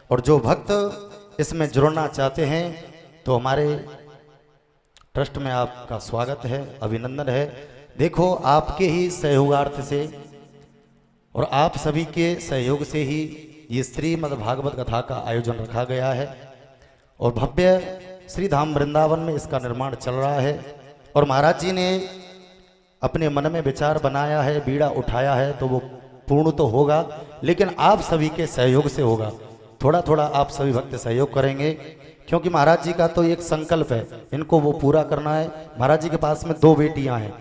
और जो भक्त इसमें जुड़ना चाहते हैं तो हमारे ट्रस्ट में आपका स्वागत है, अभिनंदन है। देखो, आपके ही सहयोगार्थ से और आप सभी के सहयोग से ही ये श्रीमद् भागवत कथा का आयोजन रखा गया है और भव्य श्री धाम वृंदावन में इसका निर्माण चल रहा है। और महाराज जी ने अपने मन में विचार बनाया है, बीड़ा उठाया है, तो वो पूर्ण तो होगा लेकिन आप सभी के सहयोग से होगा। थोड़ा थोड़ा आप सभी भक्त सहयोग करेंगे क्योंकि महाराज जी का तो एक संकल्प है, इनको वो पूरा करना है। महाराज जी के पास में 2 बेटियां हैं,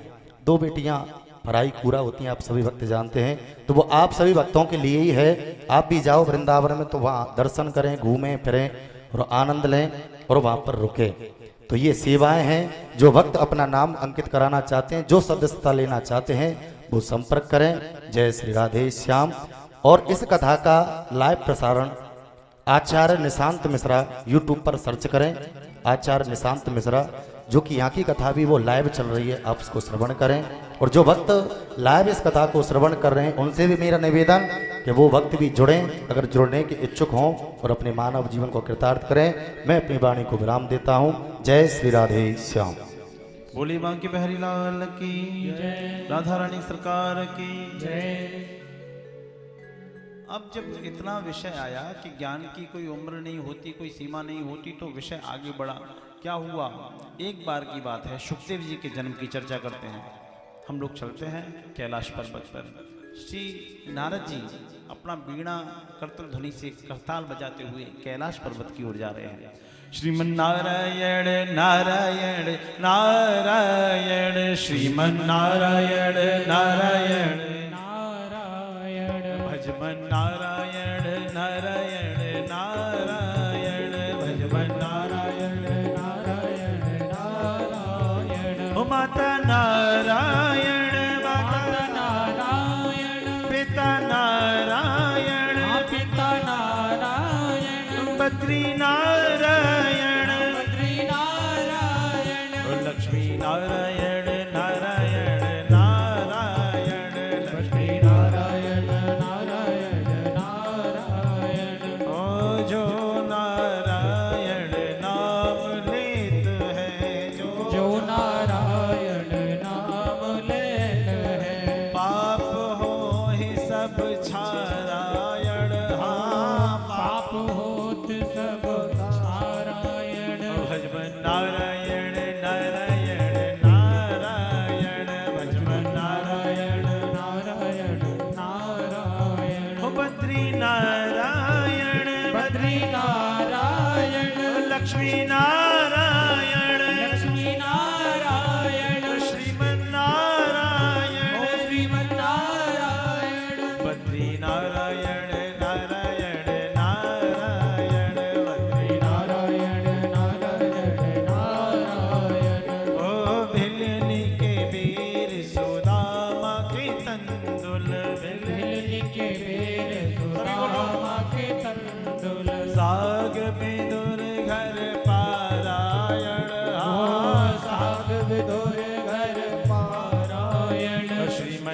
2 बेटियां पढ़ाई पूरा होती हैं, आप सभी भक्त जानते हैं। तो वो आप सभी भक्तों के लिए ही है। आप भी जाओ वृंदावन में तो वहाँ दर्शन करें, घूमें फिरें और आनंद लें और वहाँ पर रुके। तो ये सेवाएं हैं। जो भक्त अपना नाम अंकित कराना चाहते हैं, जो सदस्यता लेना चाहते हैं वो संपर्क करें। जय श्री राधे श्याम। और इस कथा का लाइव प्रसारण आचार्य निशांत मिश्रा, यूट्यूब पर सर्च करें आचार्य निशांत मिश्रा, जो कि यहाँ की कथा भी वो लाइव चल रही है, आप उसको श्रवण करें। और जो भक्त लाइव इस कथा को श्रवण कर रहे हैं उनसे भी मेरा निवेदन कि वो भक्त भी जुड़ें, अगर जुड़ने के इच्छुक हों और अपने मानव जीवन को कृतार्थ करें। मैं अपनी वाणी को विराम देता हूँ। जय श्री राधे श्याम। बोली बांके बिहारी लाल की जय, राधा रानी सरकार की जय। अब जब इतना विषय आया कि ज्ञान की कोई उम्र नहीं होती, कोई सीमा नहीं होती, तो विषय आगे बढ़ा। क्या हुआ? एक बार की बात है, सुखदेव जी के जन्म की चर्चा करते हैं। हम लोग चलते हैं कैलाश पर्वत पर। श्री नारद जी अपना बीणा कर्तव्य ध्वनि से करताल बजाते हुए कैलाश पर्वत की ओर जा रहे हैं। श्रीमन्नारायण नारायण नारायण, श्रीमन्नारायण नारायण नारायण भजमन नारायण नारायण नारायण भजमन नारायण नारायण नारायण। ओ माता नारायण, माता नारायण पिता नारायण, पिता नारायण बद्री नारायण, बद्री नारायण लक्ष्मी नारायण नारायण नारायण, लक्ष्मी नारायण नारायण नारायण। ओ जो नारायण नाम लेत है, जो नारायण नाम लेत है, पाप हो ही सब छारायण। हाँ, पाप होत सब नारायण। भजमन नारायण नारायण नारायण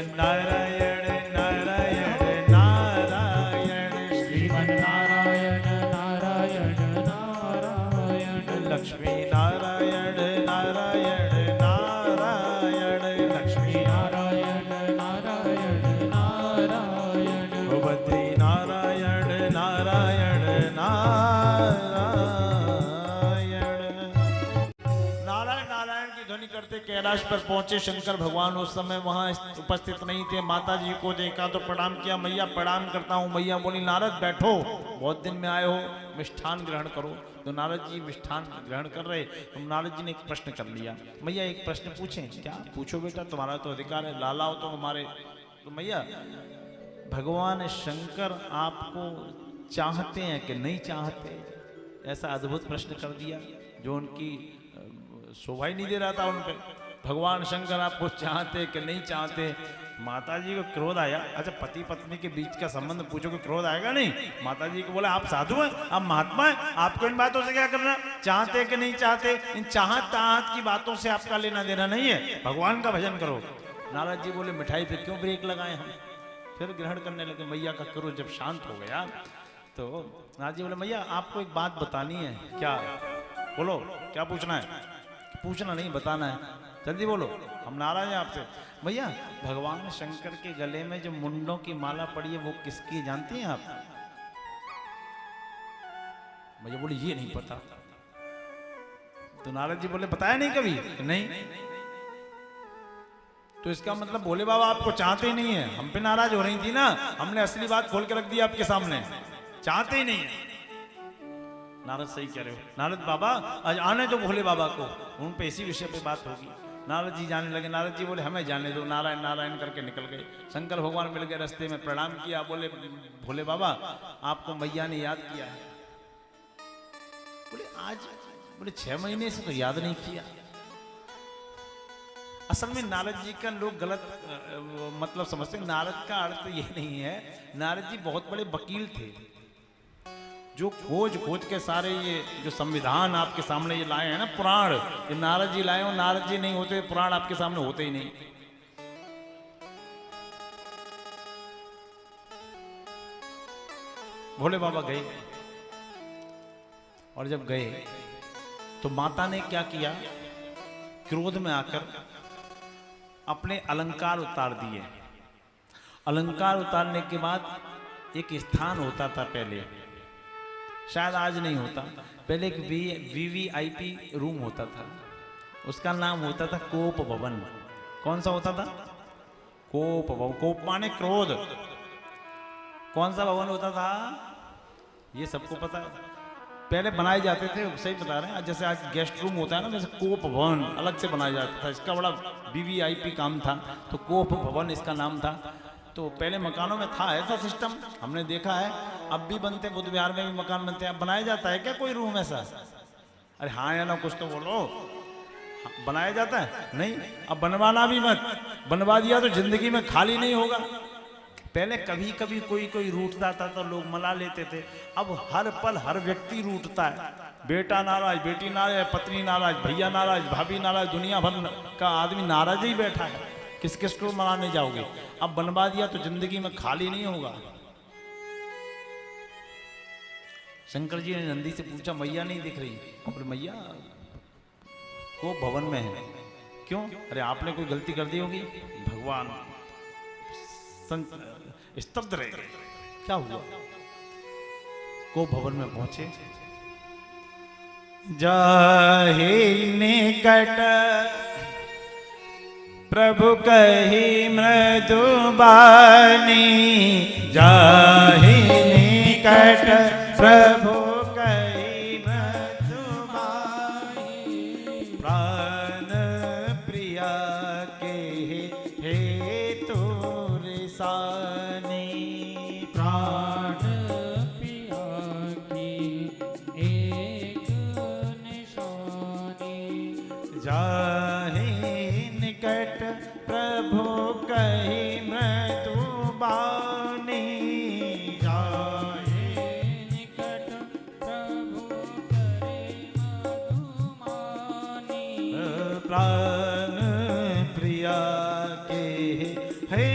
श्रीमन्नारायण नारायण नारायण श्रीमन्नारायण नारायण नारायण लक्ष्मी नारायण नारायण नारायण लक्ष्मी नारायण नारायण नारायण भगवती नारायण नारायण नारायण नारायण की ध्वनि करते कैलाश पर पहुंचे शंकर भगवान। उस समय वहां उपस्थित नहीं थे। माता जी को देखा तो प्रणाम किया। मैया प्रणाम करता हूँ। मैया बोली नारद बैठो, बहुत दिन में आए हो, मिष्ठान ग्रहण करो। तो नारद जी मिष्ठान ग्रहण कर रहे। तो नारद जी ने एक प्रश्न कर लिया। मैया एक प्रश्न पूछें? क्या? पूछो बेटा, तुम्हारा तो अधिकार है, लाला हो तो हमारे। तो मैया भगवान शंकर आपको चाहते हैं कि नहीं चाहते? ऐसा अद्भुत प्रश्न कर दिया जो उनकी शोभा ही नहीं दे रहा था उन पे। भगवान शंकर आपको चाहते कि नहीं चाहते? माता जी को क्रोध आया। अच्छा, पति पत्नी के बीच का संबंध पूछो कि क्रोध आएगा नहीं? माता जी को बोला आप साधु हैं, आप महात्मा हैं, आपको इन बातों से क्या करना? चाहते कि नहीं चाहते, इन चाहत की बातों से आपका लेना देना नहीं है। भगवान का भजन करो। नारद जी बोले मिठाई पे क्यों ब्रेक लगाए हम? फिर ग्रहण करने लगे। मैया का क्रोध जब शांत हो गया तो नारद जी बोले मैया आपको एक बात बतानी है। क्या? बोलो, क्या पूछना है? पूछना नहीं, बताना है, जल्दी बोलो, हम नाराज हैं आपसे। भैया भगवान शंकर के गले में जो मुंडों की माला पड़ी है वो किसकी जानती हैं आप? भैया बोले ये नहीं पता। तो नारद जी बोले बताया नहीं कभी? नहीं। तो इसका मतलब भोले बाबा आपको चाहते ही नहीं है। हम पे नाराज हो रही थी ना, हमने असली बात खोल के रख दी आपके सामने। चाहते ही नहीं है। नारद सही कह रहे हो। नारद बाबा आज आने दो भोले बाबा को, उन पे इसी विषय पे बात होगी। नारद जी जाने लगे। नारद जी बोले हमें जाने दो। नारायण नारायण करके निकल गए। शंकर भगवान मिल गए रास्ते में, प्रणाम किया। बोले भोले बाबा आपको मैया ने याद किया है। बोले आज? बोले 6 महीने से तो याद नहीं किया। असल में नारद जी का लोग गलत मतलब समझते हैं। नारद का अर्थ ये नहीं है। नारद जी बहुत बड़े वकील थे जो खोज के सारे ये जो संविधान आपके सामने ये लाए हैं ना, पुराण, ये नारद जी लाए हो। नारद जी नहीं होते पुराण आपके सामने होते ही नहीं। भोले बाबा गए और जब गए तो माता ने क्या किया? क्रोध में आकर अपने अलंकार उतार दिए। अलंकार उतारने के बाद एक स्थान होता था पहले, शायद आज नहीं होता, पहले एक VVIP रूम होता था। उसका नाम होता था कोप भवन। कौन सा होता था? कोप भवन। कोप माने क्रोध। कौन सा भवन होता था? ये सबको पता है। पहले बनाए जाते थे, सही बता रहे हैं, जैसे आज गेस्ट रूम होता है ना, वैसे कोप भवन अलग से बनाया जाता था। इसका बड़ा VVIP काम था, तो कोप भवन इसका नाम था। तो पहले मकानों में था ऐसा सिस्टम, हमने देखा है। अब भी बनते, बुद्ध विहार में भी मकान बनते हैं। अब बनाया जाता है क्या कोई रूम ऐसा? अरे हाँ या ना, कुछ तो बोलो। बनाया जाता है? नहीं। अब बनवाना भी मत। बनवा दिया तो जिंदगी में खाली नहीं होगा। पहले कभी कभी कोई रूठता था तो लोग मना लेते थे। अब हर पल हर व्यक्ति रूठता है। बेटा नाराज, बेटी नाराज, पत्नी नाराज, भैया नाराज, भाभी नाराज, दुनिया भर का आदमी नाराज ही बैठा है। किस किस को मनाने जाओगे? अब बनवा दिया तो जिंदगी में खाली नहीं होगा। शंकर जी ने नंदी से पूछा मैया नहीं दिख रही। बोले मैया को भवन में है। क्यों? अरे आपने कोई गलती कर दी होगी। भगवान स्तब्ध रह गए। क्या हुआ? को भवन में पहुंचे। जाहि निकट प्रभु कही मृदुबानी, जाहि निकट प्रभु कही मृदुबानी, प्राण प्रिया के हेतु रिसानी, प्राण पिया की एक निशानी, जाहि निकट प्रभु कही मृदुबानी, जाहि निकट प्रभु करे मधुमानी, प्राण प्रिया के हे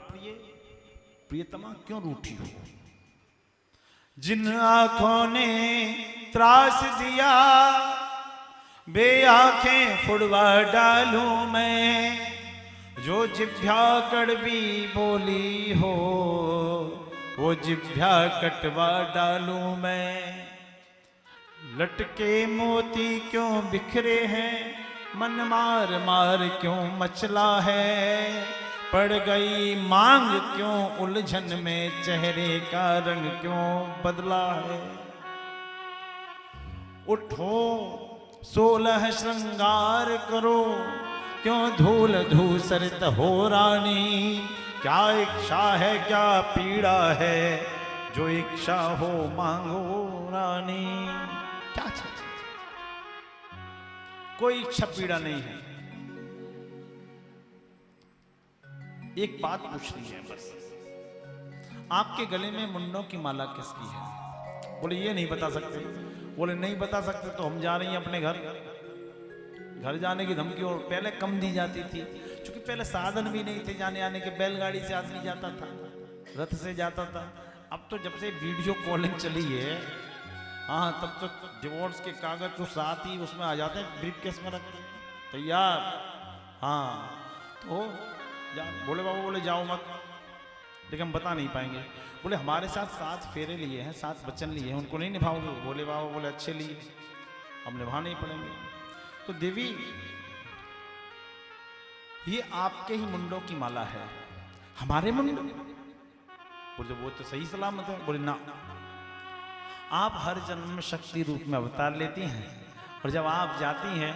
प्रिय प्रियतमा क्यों रूठी हो? जिन आंखों ने त्रास दिया बे आंखें फुड़वा डालूं मैं, जो जिभ्या कड़वी बोली हो वो जिभ्या कटवा डालूं मैं। लटके मोती क्यों बिखरे हैं, मन मार मार क्यों मचला है, पड़ गई मांग क्यों उलझन में, चेहरे का रंग क्यों बदला है। उठो 16 श्रृंगार करो, क्यों धूल धूसरित हो रानी, क्या इच्छा है क्या पीड़ा है, जो इच्छा हो मांगो रानी। क्या इच्छा? कोई इच्छा पीड़ा नहीं है। एक बात पूछनी है बस, आपके गले में मुंडों की माला किसकी है? बोले ये नहीं बता सकते। बोले नहीं बता सकते तो हम जा रही हैं अपने घर। घर जाने की धमकी और पहले कम दी जाती थी, क्योंकि पहले साधन भी नहीं थे जाने आने के। बैलगाड़ी से आदमी जाता था, रथ से जाता था। अब तो जब से वीडियो कॉलिंग चली है, हाँ, तब तो डिवोर्स के कागज जो साथ ही उसमें आ जाते हैं, ब्रीफकेस में रखते हैं तैयार। हाँ, तो बोले बाबा बोले जाओ मत, लेकिन हम बता नहीं पाएंगे। बोले हमारे साथ 7 फेरे लिए हैं, 7 वचन लिए हैं, उनको नहीं निभाओगे? बोले बाबा बोले अच्छे लिए, हम निभा नहीं पड़ेंगे। तो देवी ये आपके ही मुंडों की माला है, हमारे मुंड? बोले वो तो सही सलामत है। बोले ना, आप हर जन्म में शक्ति रूप में अवतार लेती हैं, और जब आप जाती हैं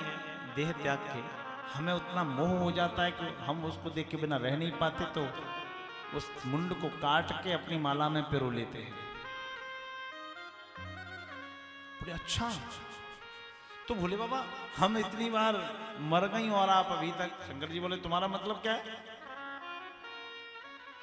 देह त्याग के, हमें उतना मोह हो जाता है कि हम उसको देख के बिना रह नहीं पाते, तो उस मुंड को काट के अपनी माला में पिरो लेते हैं। बोले अच्छा, तो भोले बाबा हम इतनी बार मर गई और आप अभी तक। शंकर जी बोले तुम्हारा मतलब क्या है?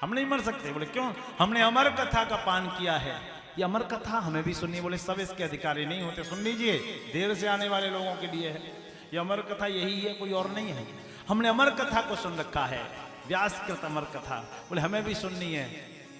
हम नहीं मर सकते। बोले क्यों? हमने अमर कथा का पान किया है। ये अमर कथा हमें भी सुननी। बोले सब इसके अधिकारी नहीं होते, सुन लीजिए, देर से आने वाले लोगों के लिए है ये अमर कथा, यही है, कोई और नहीं है। हमने अमर कथा को सुन रखा है, व्यासकृत अमर कथा। बोले हमें भी सुननी है।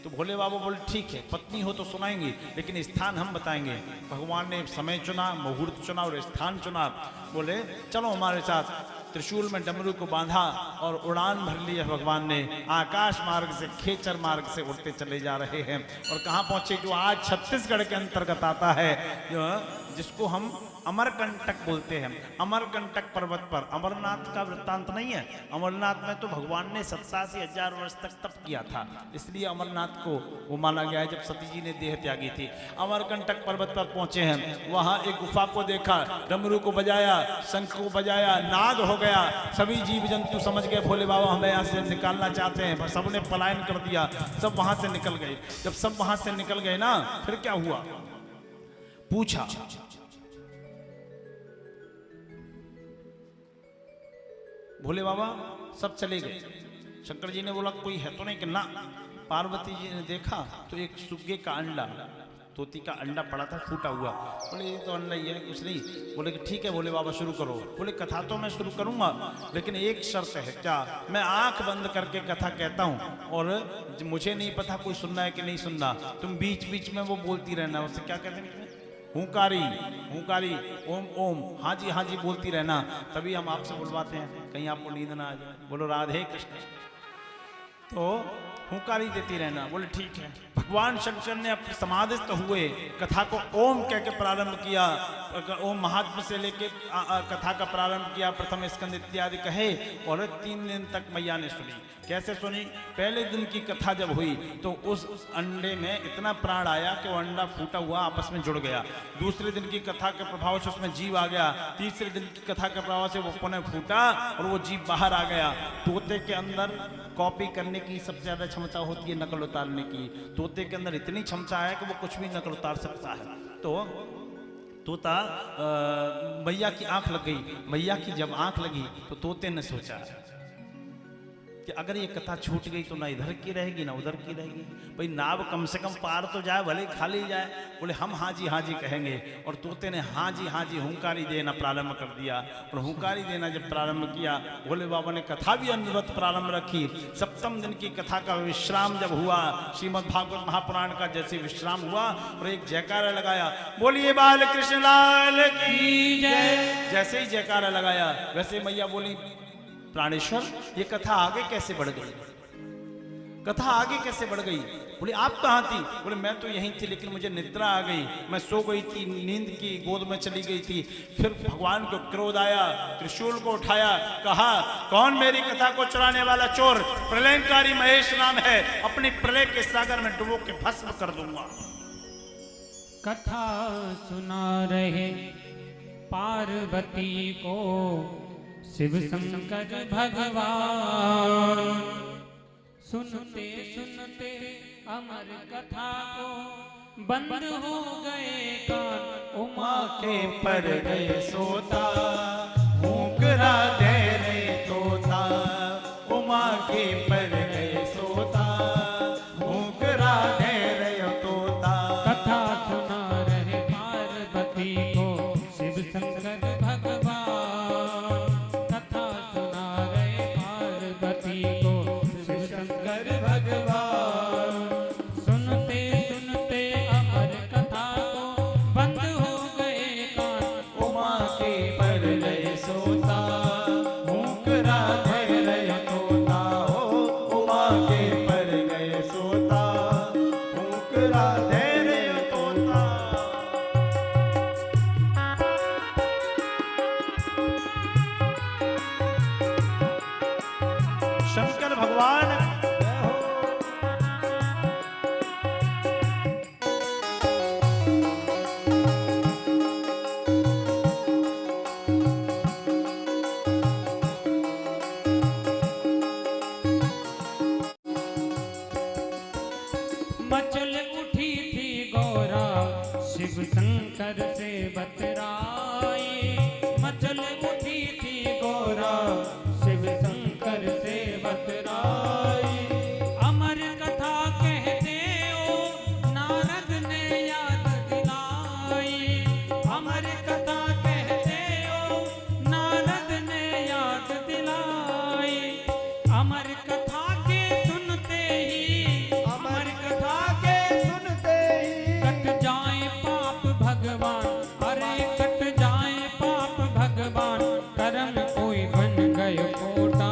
तो भोले बाबा बोले ठीक है, पत्नी हो तो सुनाएंगे, लेकिन स्थान हम बताएंगे। भगवान ने समय चुना, मुहूर्त चुना और स्थान चुना। बोले चलो हमारे साथ। त्रिशूल में डमरू को बांधा और उड़ान भर ली है भगवान ने। आकाश मार्ग से, खेचर मार्ग से उड़ते चले जा रहे हैं, और कहाँ पहुंचे? जो आज छत्तीसगढ़ के अंतर्गत आता है, जिसको हम अमरकंटक बोलते हैं। अमरकंटक पर्वत पर अमरनाथ का वृत्तांत नहीं है। अमरनाथ में तो भगवान ने 87,000 वर्ष तक तप किया था, इसलिए अमरनाथ को वो माना गया है, जब सती जी ने देह त्यागी थी। अमरकंटक पर्वत पर पहुंचे हैं, वहां एक गुफा को देखा, डमरू को बजाया, शंख को बजाया, नाद हो गया। सभी जीव जंतु समझ गए भोले बाबा हमें यहाँ से निकालना चाहते हैं, पर सबने पलायन कर दिया, सब वहां से निकल गए। जब सब वहां से निकल गए ना, फिर क्या हुआ? पूछा, भोले बाबा सब चले गए। शंकर जी ने बोला कोई है तो नहीं? कि ना। पार्वती जी ने देखा तो एक सुग्गे का अंडा, तोती का अंडा पड़ा था, फूटा हुआ। बोले ये तो अंडा ही है, कुछ नहीं। बोले कि ठीक है भोले बाबा शुरू करो। बोले कथा तो मैं शुरू करूंगा, लेकिन एक शर्त है। क्या? मैं आंख बंद करके कथा कहता हूँ, और मुझे नहीं पता कोई सुनना है कि नहीं सुनना, तुम बीच बीच में वो बोलती रहना। उससे क्या कहते हैं? हुंकारी, हुंकारी, ओम ओम, हाँ जी बोलती रहना, तभी हम आपसे बुलवाते हैं, कहीं आपको नींद ना आ जाए। बोलो राधे कृष्ण। तो हुंकारी देती रहना। बोले ठीक है। भगवान शंकर ने अपने समाधिस्थ हुए कथा को ओम कह के प्रारंभ किया। ओम महात्मा से लेके कथा का प्रारंभ किया, प्रथम स्कंद इत्यादि कहे, और 3 दिन तक मैया ने सुनी। कैसे सुनी? पहले दिन की कथा जब हुई तो उस अंडे में इतना प्राण आया कि वो अंडा फूटा हुआ आपस में जुड़ गया। दूसरे दिन की कथा के प्रभाव से उसमें जीव आ गया। तीसरे दिन की कथा के प्रभाव से वो पुनः फूटा और वो जीव बाहर आ गया। तोते के अंदर कॉपी करने की सबसे ज्यादा क्षमता होती है, नकल उतारने की। तोते के अंदर इतनी क्षमता है कि वो कुछ भी नकल उतार सकता है। तो तोता, मैया की आंख लग गई। मैया की जब आंख लगी तो तोते ने सोचा कि अगर ये कथा छूट गई तो ना इधर की रहेगी ना उधर की रहेगी, भाई नाव कम से कम पार तो जाए, भले खाली जाए। बोले हम हाँ जी कहेंगे। और तोते ने हाँ जी हुंकारी देना प्रारंभ कर दिया। और हुंकारी देना जब प्रारंभ किया, भोले बाबा ने कथा भी अनुवत प्रारंभ रखी। सप्तम दिन की कथा का विश्राम जब हुआ, श्रीमद् भागवत महापुराण का जैसे विश्राम हुआ और एक जयकारा लगाया, बोलिए बाल कृष्ण लाल की जय। जैसे ही जयकारा लगाया वैसे मैया बोली, प्राणेश्वर ये कथा आगे कैसे बढ़ गई, कथा आगे कैसे बढ़ गई? बोले आप कहाँ थी? बोले मैं तो यहीं थी, लेकिन मुझे निद्रा आ गई, मैं सो गई थी, नींद की गोद में चली गई थी। फिर भगवान को क्रोध आया, त्रिशूल को उठाया, कहा कौन मेरी कथा को चुराने वाला चोर? प्रलयंकारी महेश नाम है, अपनी प्रलय के सागर में डुबो के भस्म कर दूंगा। कथा सुना रहे पार्वती को शिव शंकर भगवान, सुनते सुनते अमर कथा को बंद हो गए कान। उमा के पर गए सोता, भूकरा दे रे तोता। उमा के पर गए सोता, भूकरा दे रे तोता। कथा सुना रहे पार्वती को शिव शंकर भगवान, कथा सुना रहे पार्वती को शिव शंकर भगवान। सुनते सुनते अमर कथा को बंद हो गए कान। उमा के पर गए सोता, भूकरा दे रे तोता। उमा के पर गए सोता, भूकरा दे रे तोता। शंकर भगवान मचल उठी थी गौरा शिव शंकर से बतराई। मचल उठी थी गौरा शिव शंकर से बतराई। अमर कथा कहते ओ नारद ने याद दिलाई। अमर कथा कहते ओ नारद ने याद दिलाई। अमर कथा के सुनते ही, अमर कथा के सुनते ही कट जाए पाप भगवान। अरे कट जाए पाप भगवान, कर्म कोई बन गए खोटा।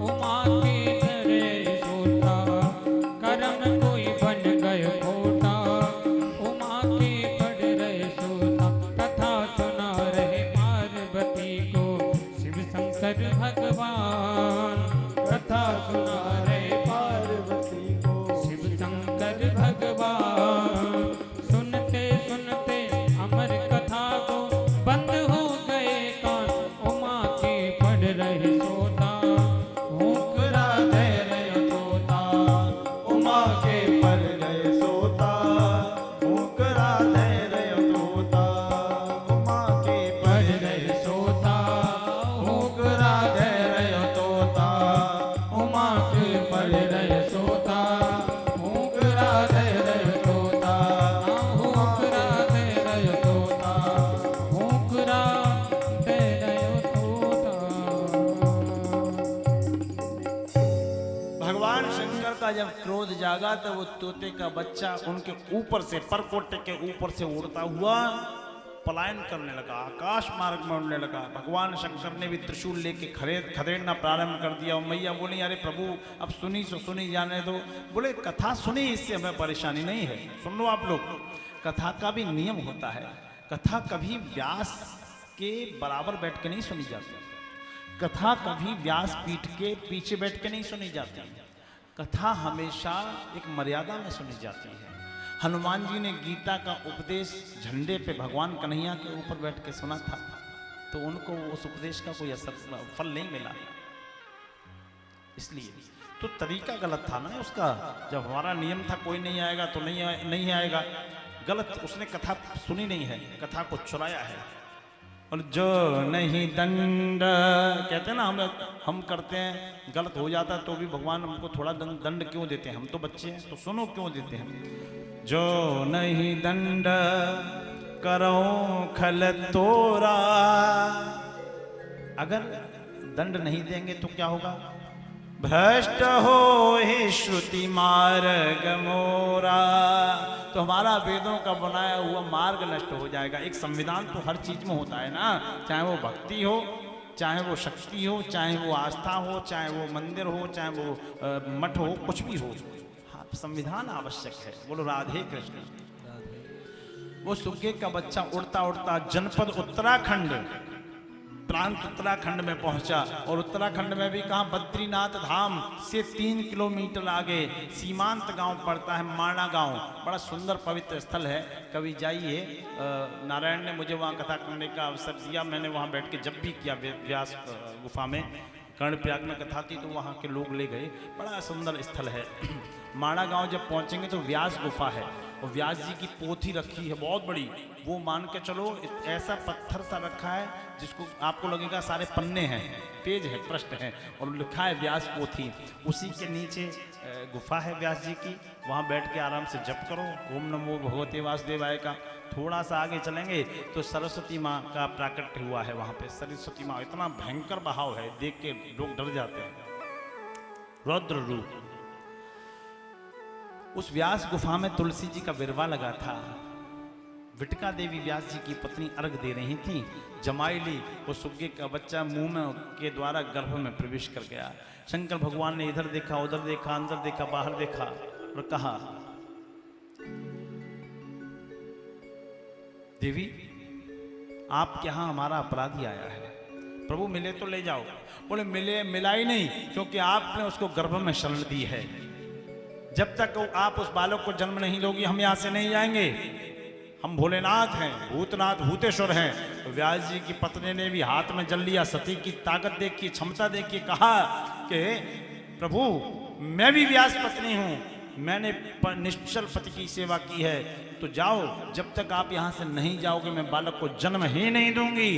उमा के डरे सोता, कर्म कोई बन गए खोटा। उमा के पड़ रहे सोता, कथा सुना रहे पार्वती को शिव शंकर भगवान। कथा सुना रहे पार्वती को शिव शंकर भगवान। सुनते सुनते अमर कथा को बंद हो गए कान। उमा के पड़ रहे सोता, भूकरा दे रहे तोता। उमा के पर गए सोता, भूकरा दे रे तोता। उमा के पर गए सोता, भूकरा दे रे तोता। उमा के पर गए सोता, भूकरा दे रे तोता। भूकरा दे रहे तोता, भूकरा दे रहे तोता। भगवान शंकर का जब क्रोध जागा तो वो तोते का बच्चा उनके ऊपर से, परकोटे के ऊपर से उड़ता हुआ पलायन करने लगा, आकाश मार्ग में उड़ने लगा। भगवान शंकर ने भी त्रिशूल लेके खदेड़ना प्रारंभ कर दिया। और मैया बोली, अरे प्रभु अब सुनी सो सुनी जाने दो। बोले कथा सुनी, इससे हमें परेशानी नहीं है। सुन लो आप लोग, कथा का भी नियम होता है। कथा कभी व्यास के बराबर बैठ के नहीं सुनी जाती। कथा कभी व्यास पीठ के पीछे बैठ के नहीं सुनी जाती। कथा हमेशा एक मर्यादा में सुनी जाती है। हनुमान जी ने गीता का उपदेश झंडे पे भगवान कन्हैया के ऊपर बैठ के सुना था, तो उनको उस उपदेश का कोई असर फल नहीं मिला। इसलिए तो तरीका गलत था ना उसका। जब हमारा नियम था कोई नहीं आएगा तो नहीं आएगा, गलत। उसने कथा सुनी नहीं है, कथा को चुराया है। और जो नहीं दंड, कहते हैं ना हम करते हैं गलत हो जाता है तो भी भगवान हमको थोड़ा दंड क्यों देते हैं, हम तो बच्चे हैं तो सुनो क्यों देते हैं। जो नहीं दंड करो खल तोरा, अगर दंड नहीं देंगे तो क्या होगा, भ्रष्ट हो हे श्रुति मार्ग मोरा, तो हमारा वेदों का बनाया हुआ मार्ग नष्ट हो जाएगा। एक संविधान तो हर चीज में होता है ना, चाहे वो भक्ति हो, चाहे वो शक्ति हो, चाहे वो आस्था हो, चाहे वो मंदिर हो, चाहे वो मठ हो, कुछ भी हो, हाँ संविधान आवश्यक है। बोलो राधे कृष्ण। वो सुगे का बच्चा उड़ता उड़ता जनपद उत्तराखंड, प्रांत उत्तराखंड में पहुंचा, और उत्तराखंड में भी कहा, बद्रीनाथ धाम से 3 किलोमीटर आगे सीमांत गांव पड़ता है, माणा गांव, बड़ा सुंदर पवित्र स्थल है। कभी जाइए, नारायण ने मुझे वहाँ कथा करने का अवसर दिया, मैंने वहाँ बैठ के जब भी किया, व्यास गुफा में कर्णप्रयाग में कथा थी तो वहाँ के लोग ले गए, बड़ा सुंदर स्थल है। माणा गांव जब पहुँचेंगे तो व्यास गुफा है, और व्यास जी की पोथी रखी है बहुत बड़ी, वो मान के चलो ऐसा पत्थर सा रखा है जिसको आपको लगेगा सारे पन्ने हैं, पेज है, पृष्ठ है, और लिखा है व्यास पोथी। उसी के नीचे गुफा है व्यास जी की, वहाँ बैठ के आराम से जप करो ओम नमो भगवते वासुदेवाय का। थोड़ा सा आगे चलेंगे तो सरस्वती माँ का प्राकट्य हुआ है वहाँ पे। सरस्वती माँ, इतना भयंकर बहाव है, देख के लोग डर जाते हैं, रौद्र रूप। उस व्यास गुफा में तुलसी जी का बिरवा लगा था। विटका देवी व्यास जी की पत्नी अर्घ दे रही थी, जमाई ली, वो सुग्गे का बच्चा मुंह में के द्वारा गर्भ में प्रवेश कर गया। शंकर भगवान ने इधर देखा, उधर देखा, अंदर देखा, बाहर देखा, और कहा, देवी आपके यहाँ हमारा अपराधी आया है, प्रभु मिले तो ले जाओ। बोले मिला ही नहीं, क्योंकि आपने उसको गर्भ में शरण दी है। जब तक आप उस बालक को जन्म नहीं दोगी हम यहाँ से नहीं जाएंगे। हम भोलेनाथ हैं, भूतनाथ, भूतेश्वर हैं। तो व्यास जी की पत्नी ने भी हाथ में जल लिया, सती की ताकत देखी, क्षमता देखी, कहा कि प्रभु मैं भी व्यास पत्नी हूँ, मैंने निश्चल पति की सेवा की है, तो जाओ, जब तक आप यहाँ से नहीं जाओगे मैं बालक को जन्म ही नहीं दूंगी।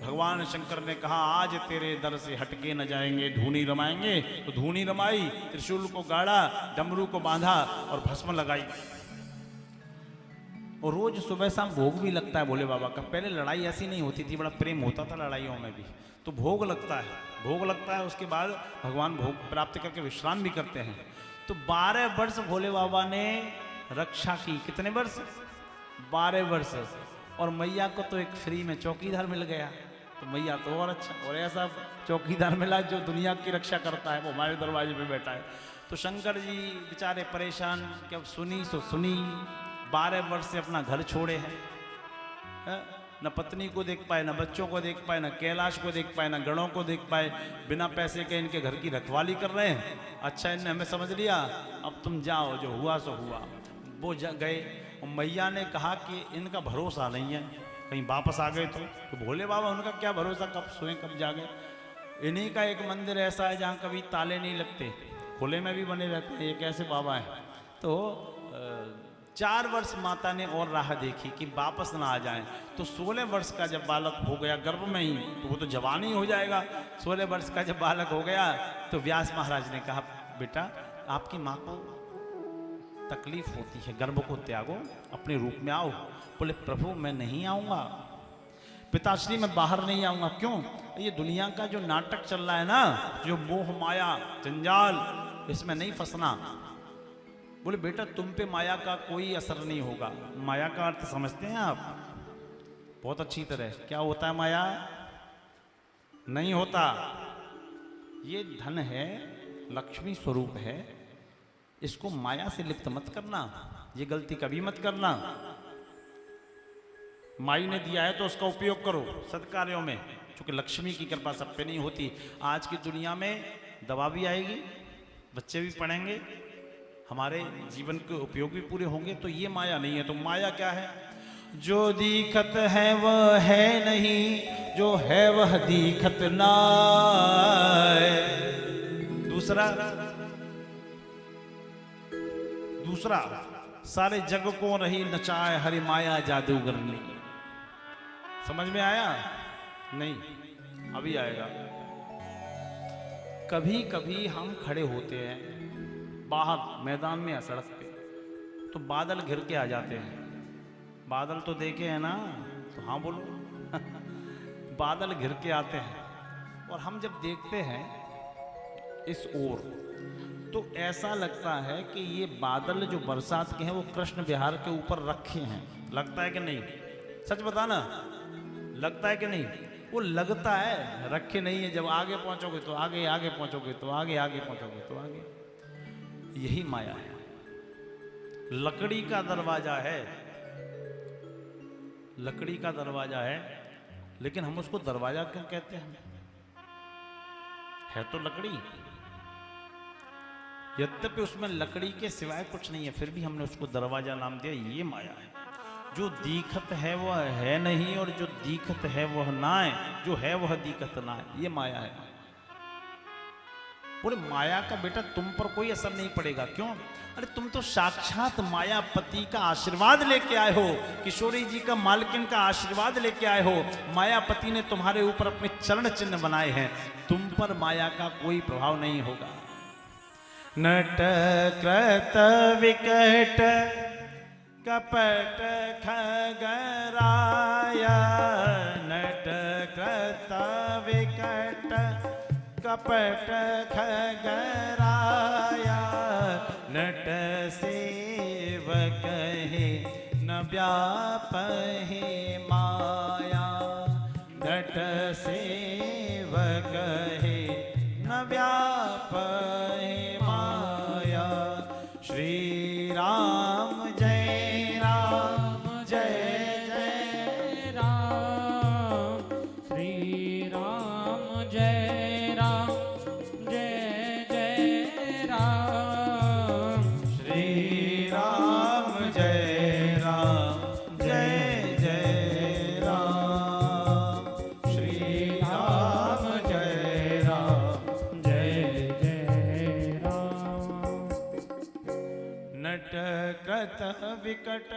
भगवान शंकर ने कहा, आज तेरे दर से हटके न जाएंगे, धूनी रमाएंगे। तो धूनी रमाई, त्रिशूल को गाड़ा, डमरू को बांधा और भस्म लगाई। और रोज सुबह शाम भोग भी लगता है भोले बाबा का। पहले लड़ाई ऐसी नहीं होती थी, बड़ा प्रेम होता था लड़ाइयों में भी, तो भोग लगता है, भोग लगता है। उसके बाद भगवान भोग प्राप्त करके विश्राम भी करते हैं। तो 12 वर्ष भोले बाबा ने रक्षा की। कितने वर्ष? 12 वर्ष। और मैया को तो एक फ्री में चौकीदार मिल गया, तो मैया तो और अच्छा, और ऐसा चौकीदार मिला जो दुनिया की रक्षा करता है, वो हमारे दरवाजे पे बैठा है। तो शंकर जी बेचारे परेशान, कि अब सुनी सो सुनी, 12 वर्ष से अपना घर छोड़े हैं, न पत्नी को देख पाए, न बच्चों को देख पाए, न कैलाश को देख पाए, न गणों को देख पाए, बिना पैसे के इनके घर की रखवाली कर रहे हैं। अच्छा इनने हमें समझ लिया, अब तुम जाओ, जो हुआ सो हुआ। वो गए, और मैया ने कहा कि इनका भरोसा नहीं है, कहीं वापस आ गए तो भोले बाबा उनका क्या भरोसा, कब सोए कब जागे। इन्हीं का एक मंदिर ऐसा है जहाँ कभी ताले नहीं लगते, खुले में भी बने रहते हैं, एक ऐसे बाबा है। तो 4 वर्ष माता ने और राह देखी कि वापस ना आ जाएं। तो 16 वर्ष का जब बालक हो गया गर्भ में ही, तो वो तो जवान ही हो जाएगा। 16 वर्ष का जब बालक हो गया तो व्यास महाराज ने कहा, बेटा आपकी माँ को तकलीफ होती है, गर्भ को त्यागो, अपने रूप में आओ। बोले प्रभु मैं नहीं आऊँगा, पिताश्री मैं बाहर नहीं आऊँगा। क्यों? ये दुनिया का जो नाटक चल रहा है ना, जो मोह माया जंजाल, इसमें नहीं फंसना। बोले बेटा तुम पे माया का कोई असर नहीं होगा। माया का अर्थ समझते हैं आप बहुत अच्छी तरह? क्या होता है माया? नहीं होता। ये धन है, लक्ष्मी स्वरूप है, इसको माया से लिप्त मत करना, ये गलती कभी मत करना। माई ने दिया है तो उसका उपयोग करो सत्कार्यों में, क्योंकि लक्ष्मी की कृपा सब पे नहीं होती। आज की दुनिया में दवा भी आएगी, बच्चे भी पढ़ेंगे, हमारे जीवन के उपयोग भी पूरे होंगे, तो ये माया नहीं है। तो माया क्या है? जो दिखत है वह है नहीं, जो है वह दिखत ना। दूसरा सारे जग को रही नचाए हरि माया जादूगरनी। समझ में आया? नहीं, अभी आएगा। कभी कभी हम खड़े होते हैं बाहर मैदान में या सड़क पे, तो बादल घिर के आ जाते हैं। बादल तो देखे हैं ना? तो हाँ बोलो। बादल घिर के आते हैं और हम जब देखते हैं इस ओर, तो ऐसा लगता है कि ये बादल जो बरसात के हैं वो कृष्ण विहार के ऊपर रखे हैं। लगता है कि नहीं? सच बताना, लगता है कि नहीं? वो लगता है, रखे नहीं है। जब आगे पहुंचोगे तो आगे, आगे पहुंचोगे तो आगे, आगे पहुंचोगे तो आगे। यही माया है, लकड़ी का दरवाजा है, लकड़ी का दरवाजा है, लेकिन हम उसको दरवाजा क्यों कहते हैं? है तो लकड़ी, यद्यपि उसमें लकड़ी के सिवाय कुछ नहीं है, फिर भी हमने उसको दरवाजा नाम दिया। ये माया है। जो दीखत है वह है नहीं, और जो दीखत है वह ना है, जो है वह दीखत ना है। ये माया है। बोले माया का बेटा तुम पर कोई असर नहीं पड़ेगा। क्यों? अरे तुम तो साक्षात मायापति का आशीर्वाद लेके आए हो, किशोरी जी का, मालकिन का आशीर्वाद लेके आए हो। मायापति ने तुम्हारे ऊपर अपने चरण चिन्ह बनाए हैं, तुम पर माया का कोई प्रभाव नहीं होगा। नट कृत विकट कपट खगराया, नट कृत विकट कपट खगराया, नट सेवक है न व्यापहि माया, नट सेवक है न व्यापहि माया। श्री राम जय राम, जय जय राम, श्री राम जय राम, जय जय राम, श्री राम जय राम, जय जय राम, श्री राम जय राम, जय जय राम। नट कृत विकट,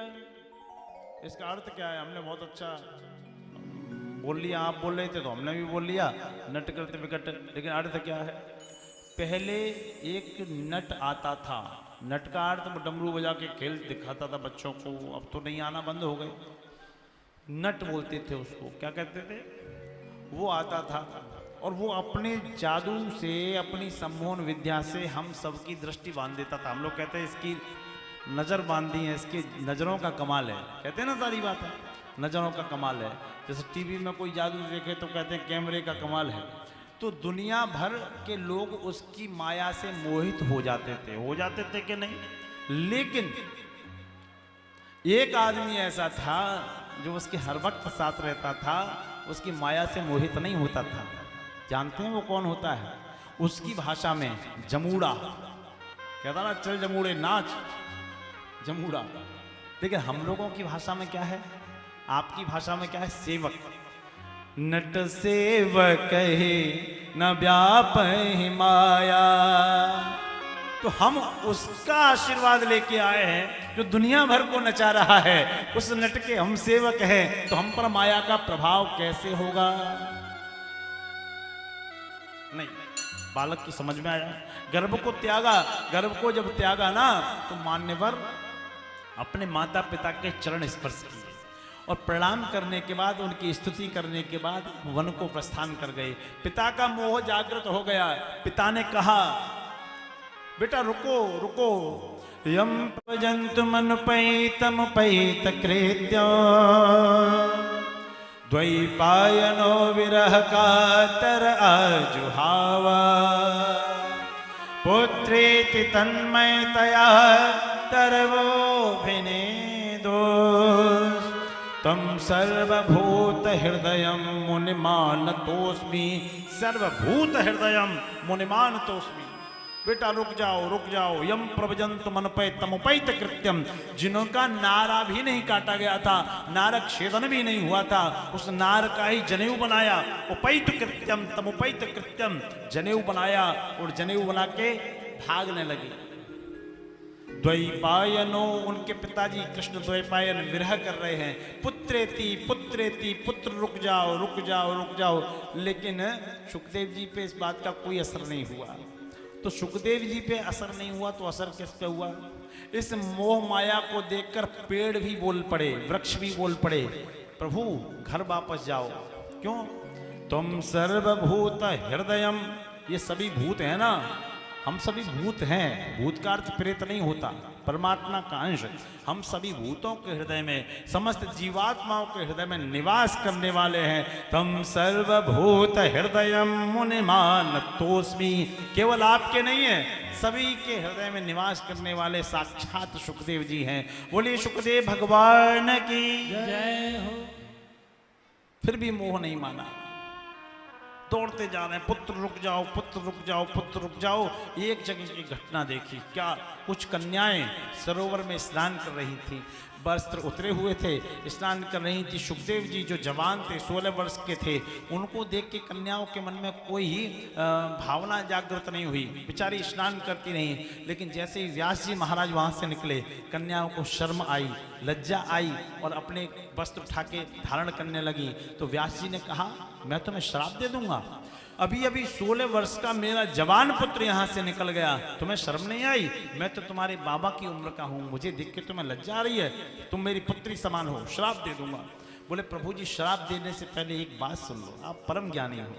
इसका अर्थ क्या है? हमने बहुत अच्छा बोल लिया, आप बोल रहे थे तो हमने भी बोल लिया, नट कृत विकट। लेकिन अर्थ क्या है? पहले एक नट आता था, नट का अर्थ वो डमरू बजा के खेल दिखाता था बच्चों को, अब तो नहीं आना बंद हो गए। नट बोलते थे उसको, क्या कहते थे? वो आता था और वो अपने जादू से, अपनी सम्मोहन विद्या से हम सबकी दृष्टि बांध देता था। हम लोग कहते हैं इसकी नज़र बांधी है, इसकी नज़रों का कमाल है, कहते हैं ना, सारी बात है, नज़रों का कमाल है। जैसे टीवी में कोई जादू देखे तो कहते हैं कैमरे का कमाल है। तो दुनिया भर के लोग उसकी माया से मोहित हो जाते थे कि नहीं? लेकिन एक आदमी ऐसा था जो उसके हर वक्त साथ रहता था, उसकी माया से मोहित नहीं होता था। जानते हैं वो कौन होता है? उसकी भाषा में जमूड़ा, कहता ना चल जमूड़े नाच, जमूड़ा। लेकिन हम लोगों की भाषा में क्या है? आपकी भाषा में क्या है? सेवक। नट सेवक है न व्यापहि माया। तो हम उसका आशीर्वाद लेके आए हैं जो दुनिया भर को नचा रहा है, उस नट के हम सेवक हैं, तो हम पर माया का प्रभाव कैसे होगा? नहीं, बालक की समझ में आया। गर्भ को त्यागा, गर्भ को जब त्यागा ना, तो मान्यवर अपने माता पिता के चरण स्पर्श किए और प्रणाम करने के बाद, उनकी स्तुति करने के बाद वन को प्रस्थान कर गए। पिता का मोह जागृत हो गया। पिता ने कहा, बेटा रुको रुको, यम जंतु मन पैतम पैत कृत्य द्वैपायनो विरह कातर आजुहावा, पुत्रेति तन्मयतया तरवोभिनेदो, तम सर्वभूत हृदयम मुनिमानतोस्मि, सर्वभूत हृदयम मुनिमानतोस्मि। बेटा रुक जाओ, यम प्रवजंत मनपै तमुपैत कृत्यम, जिनका नारा भी नहीं काटा गया था, नारक छेदन भी नहीं हुआ था, उस नार का ही जनेऊ बनाया। उपैत कृत्यम तमुपैत कृत्यम, जनेऊ बनाया और जनेऊ बना के भागने लगे। द्वैपायनो, उनके पिताजी कृष्ण द्वैपायन विरह कर रहे हैं, पुत्रेति पुत्रेति, पुत्र रुक जाओ रुक जाओ रुक जाओ, लेकिन सुखदेव जी पे इस बात का कोई असर नहीं हुआ। तो सुखदेव जी पे असर नहीं हुआ तो असर किस पे हुआ? इस मोह माया को देखकर पेड़ भी बोल पड़े, वृक्ष भी बोल पड़े, प्रभु घर वापस जाओ। क्यों? तुम सर्वभूत हृदयम, ये सभी भूत है ना, हम सभी भूत हैं। भूत का अर्थ प्रेत नहीं होता, परमात्मा का अंश। हम सभी भूतों के हृदय में, समस्त जीवात्माओं के हृदय में निवास करने वाले हैं। तम सर्वभूत हृदयम मुनिमान तोस्मी, केवल आपके नहीं है, सभी के हृदय में निवास करने वाले साक्षात सुखदेव जी हैं। बोलिए सुखदेव भगवान की जय हो। फिर भी मोह नहीं माना, दौड़ते जा रहे हैं, पुत्र रुक जाओ पुत्र रुक जाओ पुत्र रुक जाओ। एक जगह की घटना देखी, क्या कुछ कन्याएं सरोवर में स्नान कर रही थी, वस्त्र उतरे हुए थे, स्नान कर रही थी। सुखदेव जी जो जवान थे, 16 वर्ष के थे, उनको देख के कन्याओं के मन में कोई ही भावना जागृत नहीं हुई, बेचारी स्नान करती रही। लेकिन जैसे ही व्यास जी महाराज वहाँ से निकले, कन्याओं को शर्म आई, लज्जा आई और अपने वस्त्र उठा के धारण करने लगी। तो व्यास जी ने कहा, मैं तुम्हें श्राप दे दूंगा, अभी अभी 16 वर्ष का मेरा जवान पुत्र यहाँ से निकल गया, तुम्हें शर्म नहीं आई? मैं तो तुम्हारे बाबा की उम्र का हूँ, मुझे देख के तुम्हें लज्जा आ रही है? तुम मेरी पुत्री समान हो, श्राप दे दूंगा। बोले प्रभु जी श्राप देने से पहले एक बात सुन लो, आप परम ज्ञानी हो।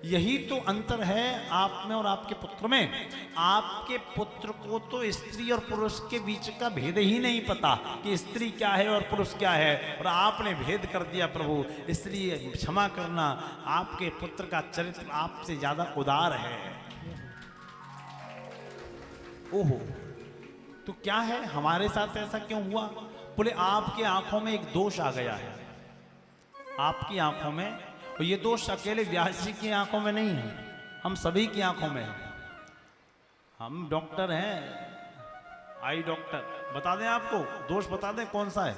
यही तो अंतर है आप में और आपके पुत्र में। आपके पुत्र को तो स्त्री और पुरुष के बीच का भेद ही नहीं पता कि स्त्री क्या है और पुरुष क्या है, और आपने भेद कर दिया प्रभु। इसलिए क्षमा करना, आपके पुत्र का चरित्र आपसे ज्यादा उदार है। ओहो, तो क्या है, हमारे साथ ऐसा क्यों हुआ? बोले आपकी आंखों में एक दोष आ गया है, आपकी आंखों में। और ये दोष अकेले व्यास जी की आंखों में नहीं है, हम सभी की आंखों में है। हम डॉक्टर हैं, आई डॉक्टर, बता दें आपको दोष, बता दें कौन सा है,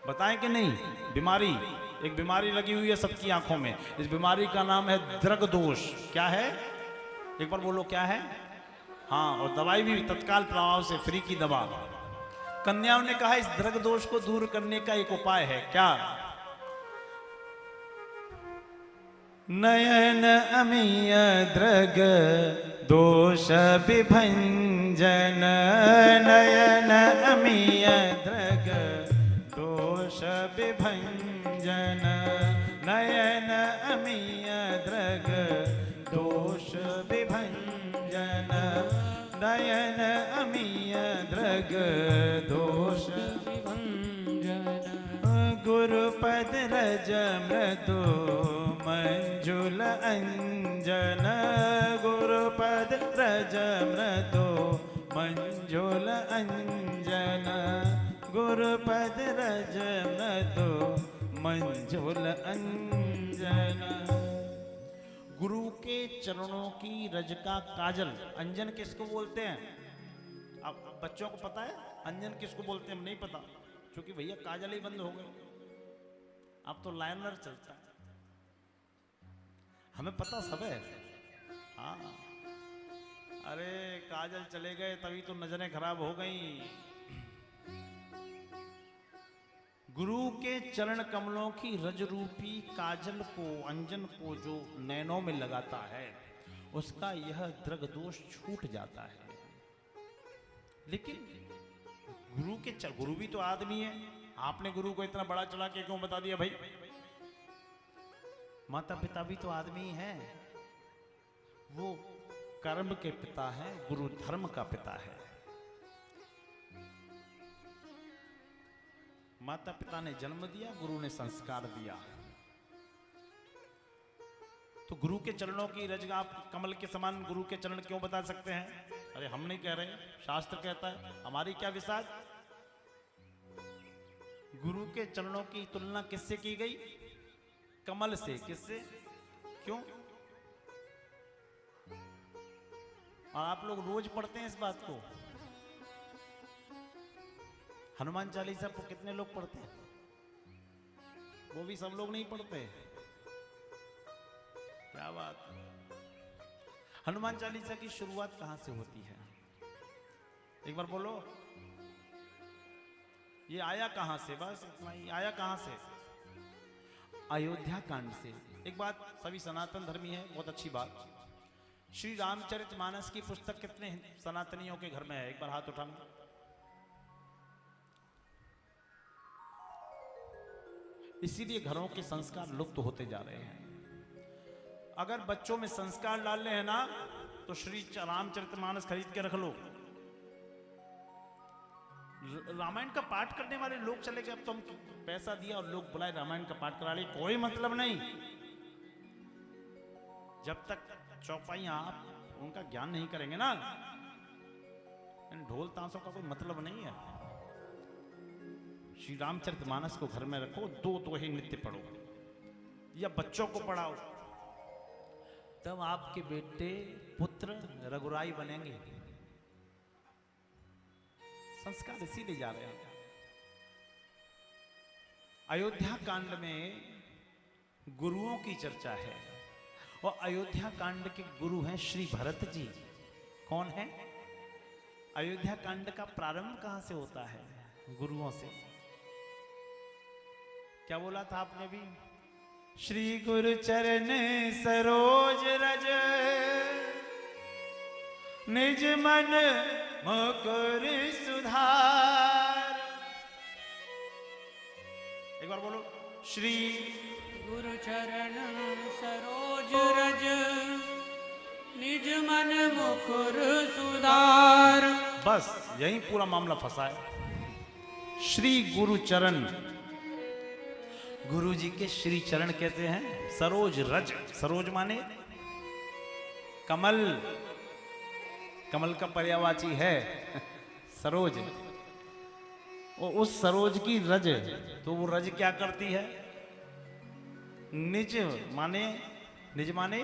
बताएं कि नहीं? बीमारी, एक बीमारी लगी हुई है सबकी आंखों में, इस बीमारी का नाम है दृग दोष। क्या है? एक बार बोलो क्या है? हाँ, और दवाई भी तत्काल प्रभाव से, फ्री की दवा। कन्याओं ने कहा इस दृग दोष को दूर करने का एक उपाय है, क्या? नयन अमीय दृग दोष विभंजन, नयन अमीय दृग दोष विभंजन, नयन अमीय दृग दोष विभंजन, नयन अमीय दृग दोष विभंजन। गुरुपद रज मृदु मंजुल अंजन, गुरुपद रज मृदु मंजुल अंजन, गुरुपद रज मृदु मंजुल अंजन। गुरु के चरणों की रज का काजल, अंजन किसको बोलते हैं? अब बच्चों को पता है अंजन किसको बोलते हैं? नहीं पता, क्योंकि भैया काजल ही बंद हो गए, अब तो लाइनर चलता है। हमें पता सब है, हाँ। अरे काजल चले गए तभी तो नजरें खराब हो गई। गुरु के चरण कमलों की रज रूपी काजल को, अंजन को जो नैनों में लगाता है, उसका यह दृग दोष छूट जाता है। लेकिन गुरु के गुरु भी तो आदमी है, आपने गुरु को इतना बड़ा चढ़ा के क्यों बता दिया भाई? माता पिता भी तो आदमी हैं, वो कर्म के पिता है, गुरु धर्म का पिता है। माता पिता ने जन्म दिया, गुरु ने संस्कार दिया। तो गुरु के चरणों की रज, आप कमल के समान गुरु के चरण क्यों बता सकते हैं? अरे हम नहीं कह रहे, शास्त्र कहता है, हमारी क्या विसार। गुरु के चरणों की तुलना किससे की गई? कमल से। किससे? क्यों? और आप लोग रोज पढ़ते हैं इस बात को। हनुमान चालीसा को कितने लोग पढ़ते हैं? वो भी सब लोग नहीं पढ़ते। क्या बात। हनुमान चालीसा की शुरुआत कहां से होती है? एक बार बोलो, ये आया कहां से? बस इतना ही, आया कहां से? अयोध्या कांड से। एक बात सभी सनातन धर्मी है, बहुत अच्छी बात, श्री रामचरितमानस की पुस्तक कितने सनातनियों के घर में है? एक बार हाथ उठाना। इसीलिए घरों के संस्कार लुप्त होते जा रहे हैं। अगर बच्चों में संस्कार डालने हैं ना, तो श्री रामचरितमानस खरीद के रख लो। रामायण का पाठ करने वाले लोग चले गए, अब तो हम पैसा दिया और लोग बुलाए रामायण का पाठ करा ले, कोई मतलब नहीं। जब तक चौपाइयां आप उनका ज्ञान नहीं करेंगे ना, इन ढोल ताशों का कोई मतलब नहीं है। श्री रामचरितमानस को घर में रखो, दो दोहे नित्य पढ़ो या बच्चों को पढ़ाओ, तब आपके बेटे पुत्र रघुराई बनेंगे। संस्कार इसीलिए जा रहे हैं। अयोध्या कांड में गुरुओं की चर्चा है, और अयोध्या कांड के गुरु हैं श्री भरत जी। कौन है? अयोध्या कांड का प्रारंभ कहां से होता है? गुरुओं से। क्या बोला था आपने भी? श्री गुरु चरण सरोज रज, निज मन मुकुर सुधार। एक बार बोलो, श्री गुरु चरण सरोज रज, निज मन मुकुर सुधार। बस यही पूरा मामला फंसा है। श्री गुरु चरण, गुरु जी के श्री चरण कहते हैं। सरोज रज, सरोज माने कमल, कमल का पर्यायवाची है सरोज। और उस सरोज की रज, तो वो रज क्या करती है? निज माने, निज माने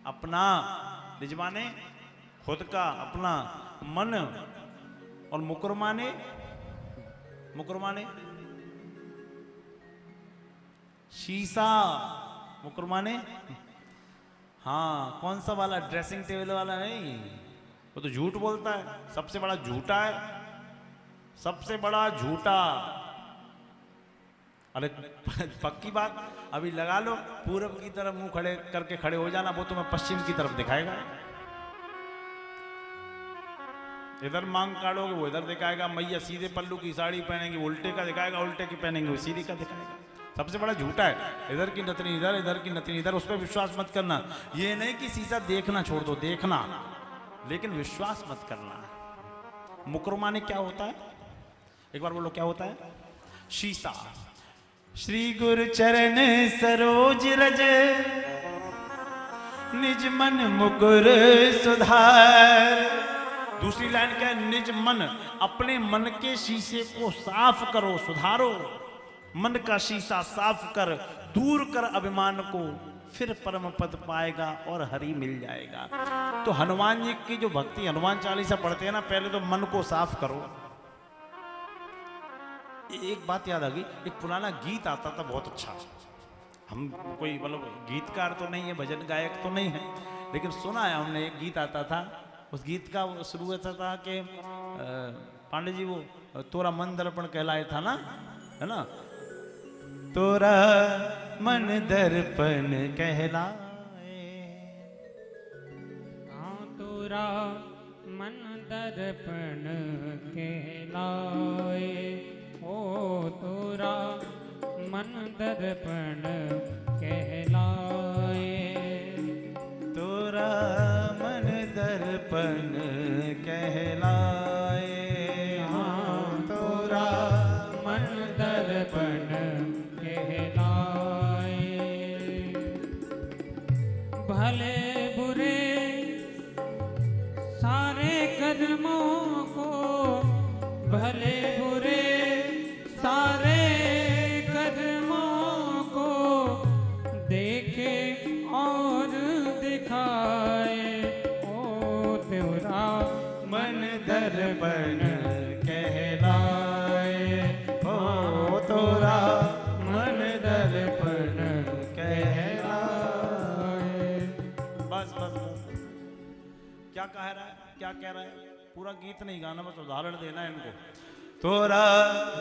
अपना, निज माने खुद का, अपना मन, और मुकुर माने, मुकुर माने शीशा। मुकुर माने, हाँ, कौन सा वाला? ड्रेसिंग टेबल वाला नहीं, वो तो झूठ बोलता है, सबसे बड़ा झूठा है, सबसे बड़ा झूठा। अरे पक्की बात, अभी लगा लो, पूरब की तरफ मुंह खड़े करके खड़े हो जाना, वो तुम्हें पश्चिम की तरफ दिखाएगा। इधर मांग काटोगे वो इधर दिखाएगा, मैया सीधे पल्लू की साड़ी पहनेंगे उल्टे का दिखाएगा, उल्टे की पहनेंगे वो सीधे का दिखाएगा। सबसे बड़ा झूठा है। इधर की नतनी इधर, इधर की नतनी इधर, उस पर विश्वास मत करना। ये नहीं कि शीशा देखना छोड़ दो, देखना, लेकिन विश्वास मत करना। मुकरमा ने क्या होता है? एक बार बोलो, क्या होता है? शीशा। श्री गुरु चरण सरोज रज, निज मन मुकुर सुधार। दूसरी लाइन क्या है? निज मन, अपने मन के शीशे को साफ करो, सुधारो। मन का शीशा साफ कर, दूर कर अभिमान को, फिर परम पद पाएगा और हरि मिल जाएगा। तो हनुमान जी की जो भक्ति, हनुमान चालीसा पढ़ते हैं ना, पहले तो मन को साफ करो। एक बात याद आ गई, एक पुराना गीत आता था बहुत अच्छा। हम कोई मतलब गीतकार तो नहीं है, भजन गायक तो नहीं है, लेकिन सुना है हमने। एक गीत आता था, उस गीत का शुरू ऐसा था कि पांडे जी वो तोरा मन दर्पण कहलाए था ना, है ना? तोरा मन दर्पण कहलाए, हाँ तोरा मन दर्पण कहलाए, ओ तोरा मन दर्पण कहलाए। तोरा मन दर्पण कहलाए, हाँ तोरा मन दर्पण कहलाए। भले बुरे सारे कर्मों को, भले बुरे सारे कर्मों को देखे और दिखाए, ओ तेरा मन दर्पण कहलाए, ओ तोरा मन दर्पण कहलाए। बस बस बस, क्या कह रहा है? क्या कह रहा है? पूरा गीत नहीं गाना, बस उदाहरण देना है इनको। तोरा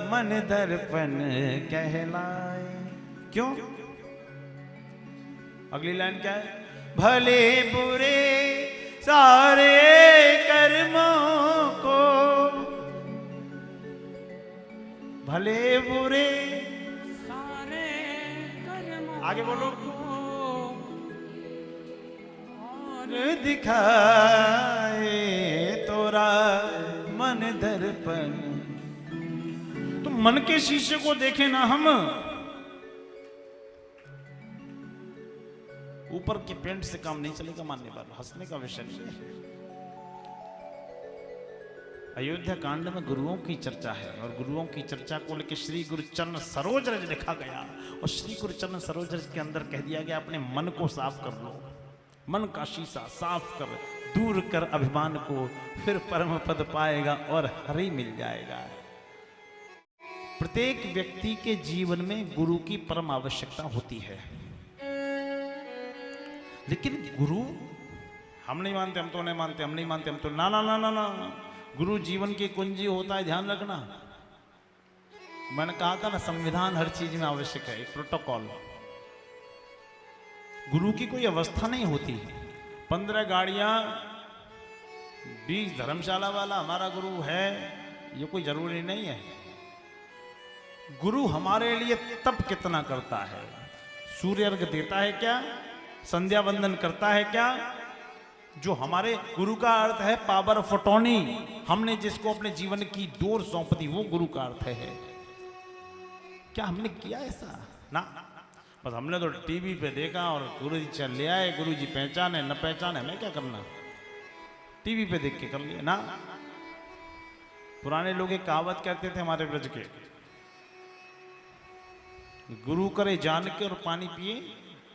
मन दर्पण कहलाए, क्यों? अगली लाइन क्या है? भले बुरे सारे कर्मों को, भले बुरे सारे कर्मों आगे बोलो। को और दिखाए तोरा मन दर्पण। तो मन के शीशे को देखे ना हम, ऊपर के पेंट से काम नहीं चलेगा। मानने वाला हंसने का विषय नहीं है। अयोध्या कांड में गुरुओं की चर्चा है और गुरुओं की चर्चा को लेकर श्री गुरुचरण सरोज रज लिखा गया और श्री गुरुचरण सरोज रज के अंदर कह दिया गया अपने मन को साफ कर लो, मन का शीशा साफ कर, दूर कर अभिमान को, फिर परम पद पाएगा और हरि मिल जाएगा। प्रत्येक व्यक्ति के जीवन में गुरु की परम आवश्यकता होती है, लेकिन गुरु हम नहीं मानते, हम तो नहीं मानते, हम नहीं मानते, हम तो ना ना ना ना ना। गुरु जीवन की कुंजी होता है, ध्यान रखना। मैंने कहा था ना, संविधान हर चीज में आवश्यक है, एक प्रोटोकॉल। गुरु की कोई अवस्था नहीं होती। 15 गाड़ियां 20 धर्मशाला वाला हमारा गुरु है, ये कोई जरूरी नहीं है। गुरु हमारे लिए तप कितना करता है, सूर्य अर्घ देता है क्या, संध्या वंदन करता है क्या, जो हमारे गुरु का अर्थ है पावर ऑफ अटॉर्नी। हमने जिसको अपने जीवन की डोर सौंप दी, वो गुरु का अर्थ है। क्या हमने किया ऐसा? ना, बस हमने तो टीवी पे देखा और गुरु जी चल ले आए, गुरु जी पहचाने न पहचाने, हमें क्या करना, टीवी पे देख के कर लिया ना। पुराने लोग एक कहावत कहते थे हमारे ब्रज के, गुरु करे जान के और पानी पिए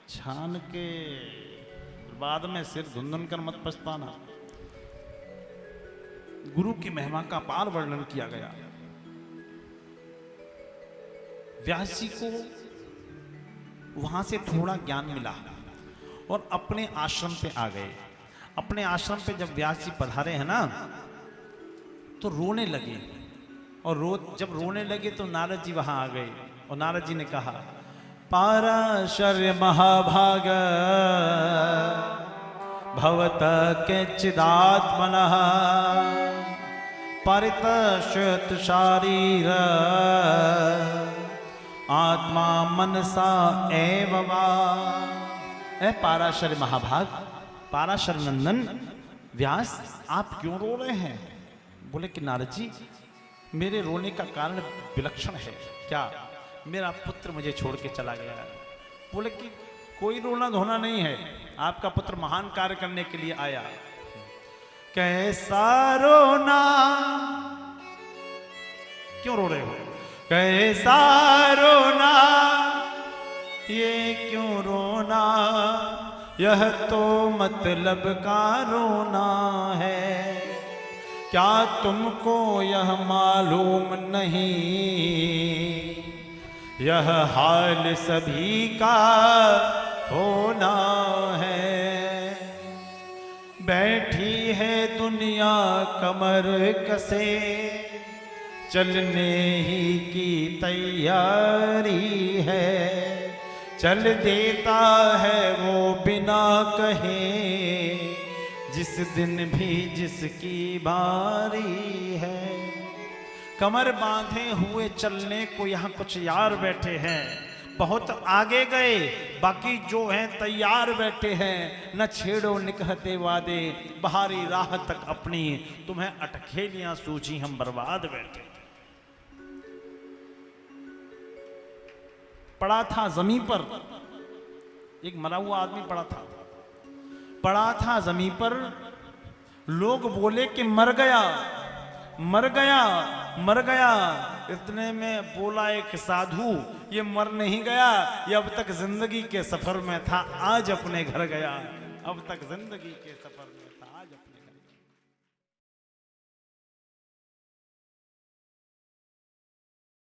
छान के, बाद में सिर धुंधन कर मत पछताना। गुरु की महिमा का पार वर्णन किया गया। व्यास जी को वहां से थोड़ा ज्ञान मिला और अपने आश्रम पे आ गए। अपने आश्रम पे जब व्यास जी पधारे हैं ना, तो रोने लगे और जब रोने लगे तो नारद जी वहां आ गए और नारद जी ने कहा, पाराशर्य महाभाग भवत केचिदात्मनः परितश्यत शारीर आत्मा मनसा एव वा। ए पाराशर्य महाभाग, पाराशर नंदन व्यास, आप क्यों रो रहे हैं? बोले कि नारद जी, मेरे रोने का कारण विलक्षण है। क्या? मेरा पुत्र मुझे छोड़ के चला गया है। बोले कि कोई रोना धोना नहीं है, आपका पुत्र महान कार्य करने के लिए आया। कैसा रोना, क्यों रो रहे हो? कैसा रोना, ये क्यों रोना, यह तो मतलब का रोना है। क्या तुमको यह मालूम नहीं, यह हाल सभी का होना है। बैठी है दुनिया कमर कसे, चलने ही की तैयारी है। चल देता है वो बिना कहे, जिस दिन भी जिसकी बारी है। कमर बांधे हुए चलने को यहाँ कुछ यार बैठे हैं, बहुत आगे गए, बाकी जो हैं तैयार बैठे हैं। न छेड़ो निकहते वादे, बाहरी राह तक अपनी, तुम्हें अटखेलियां सूझी हम बर्बाद बैठे। पड़ा था जमीन पर, एक मरा हुआ आदमी पड़ा था जमीन पर। लोग बोले कि मर गया मर गया मर गया। इतने में बोला एक साधु, ये मर नहीं गया, ये अब तक जिंदगी के सफर में था, आज अपने घर गया। अब तक जिंदगी के सफर में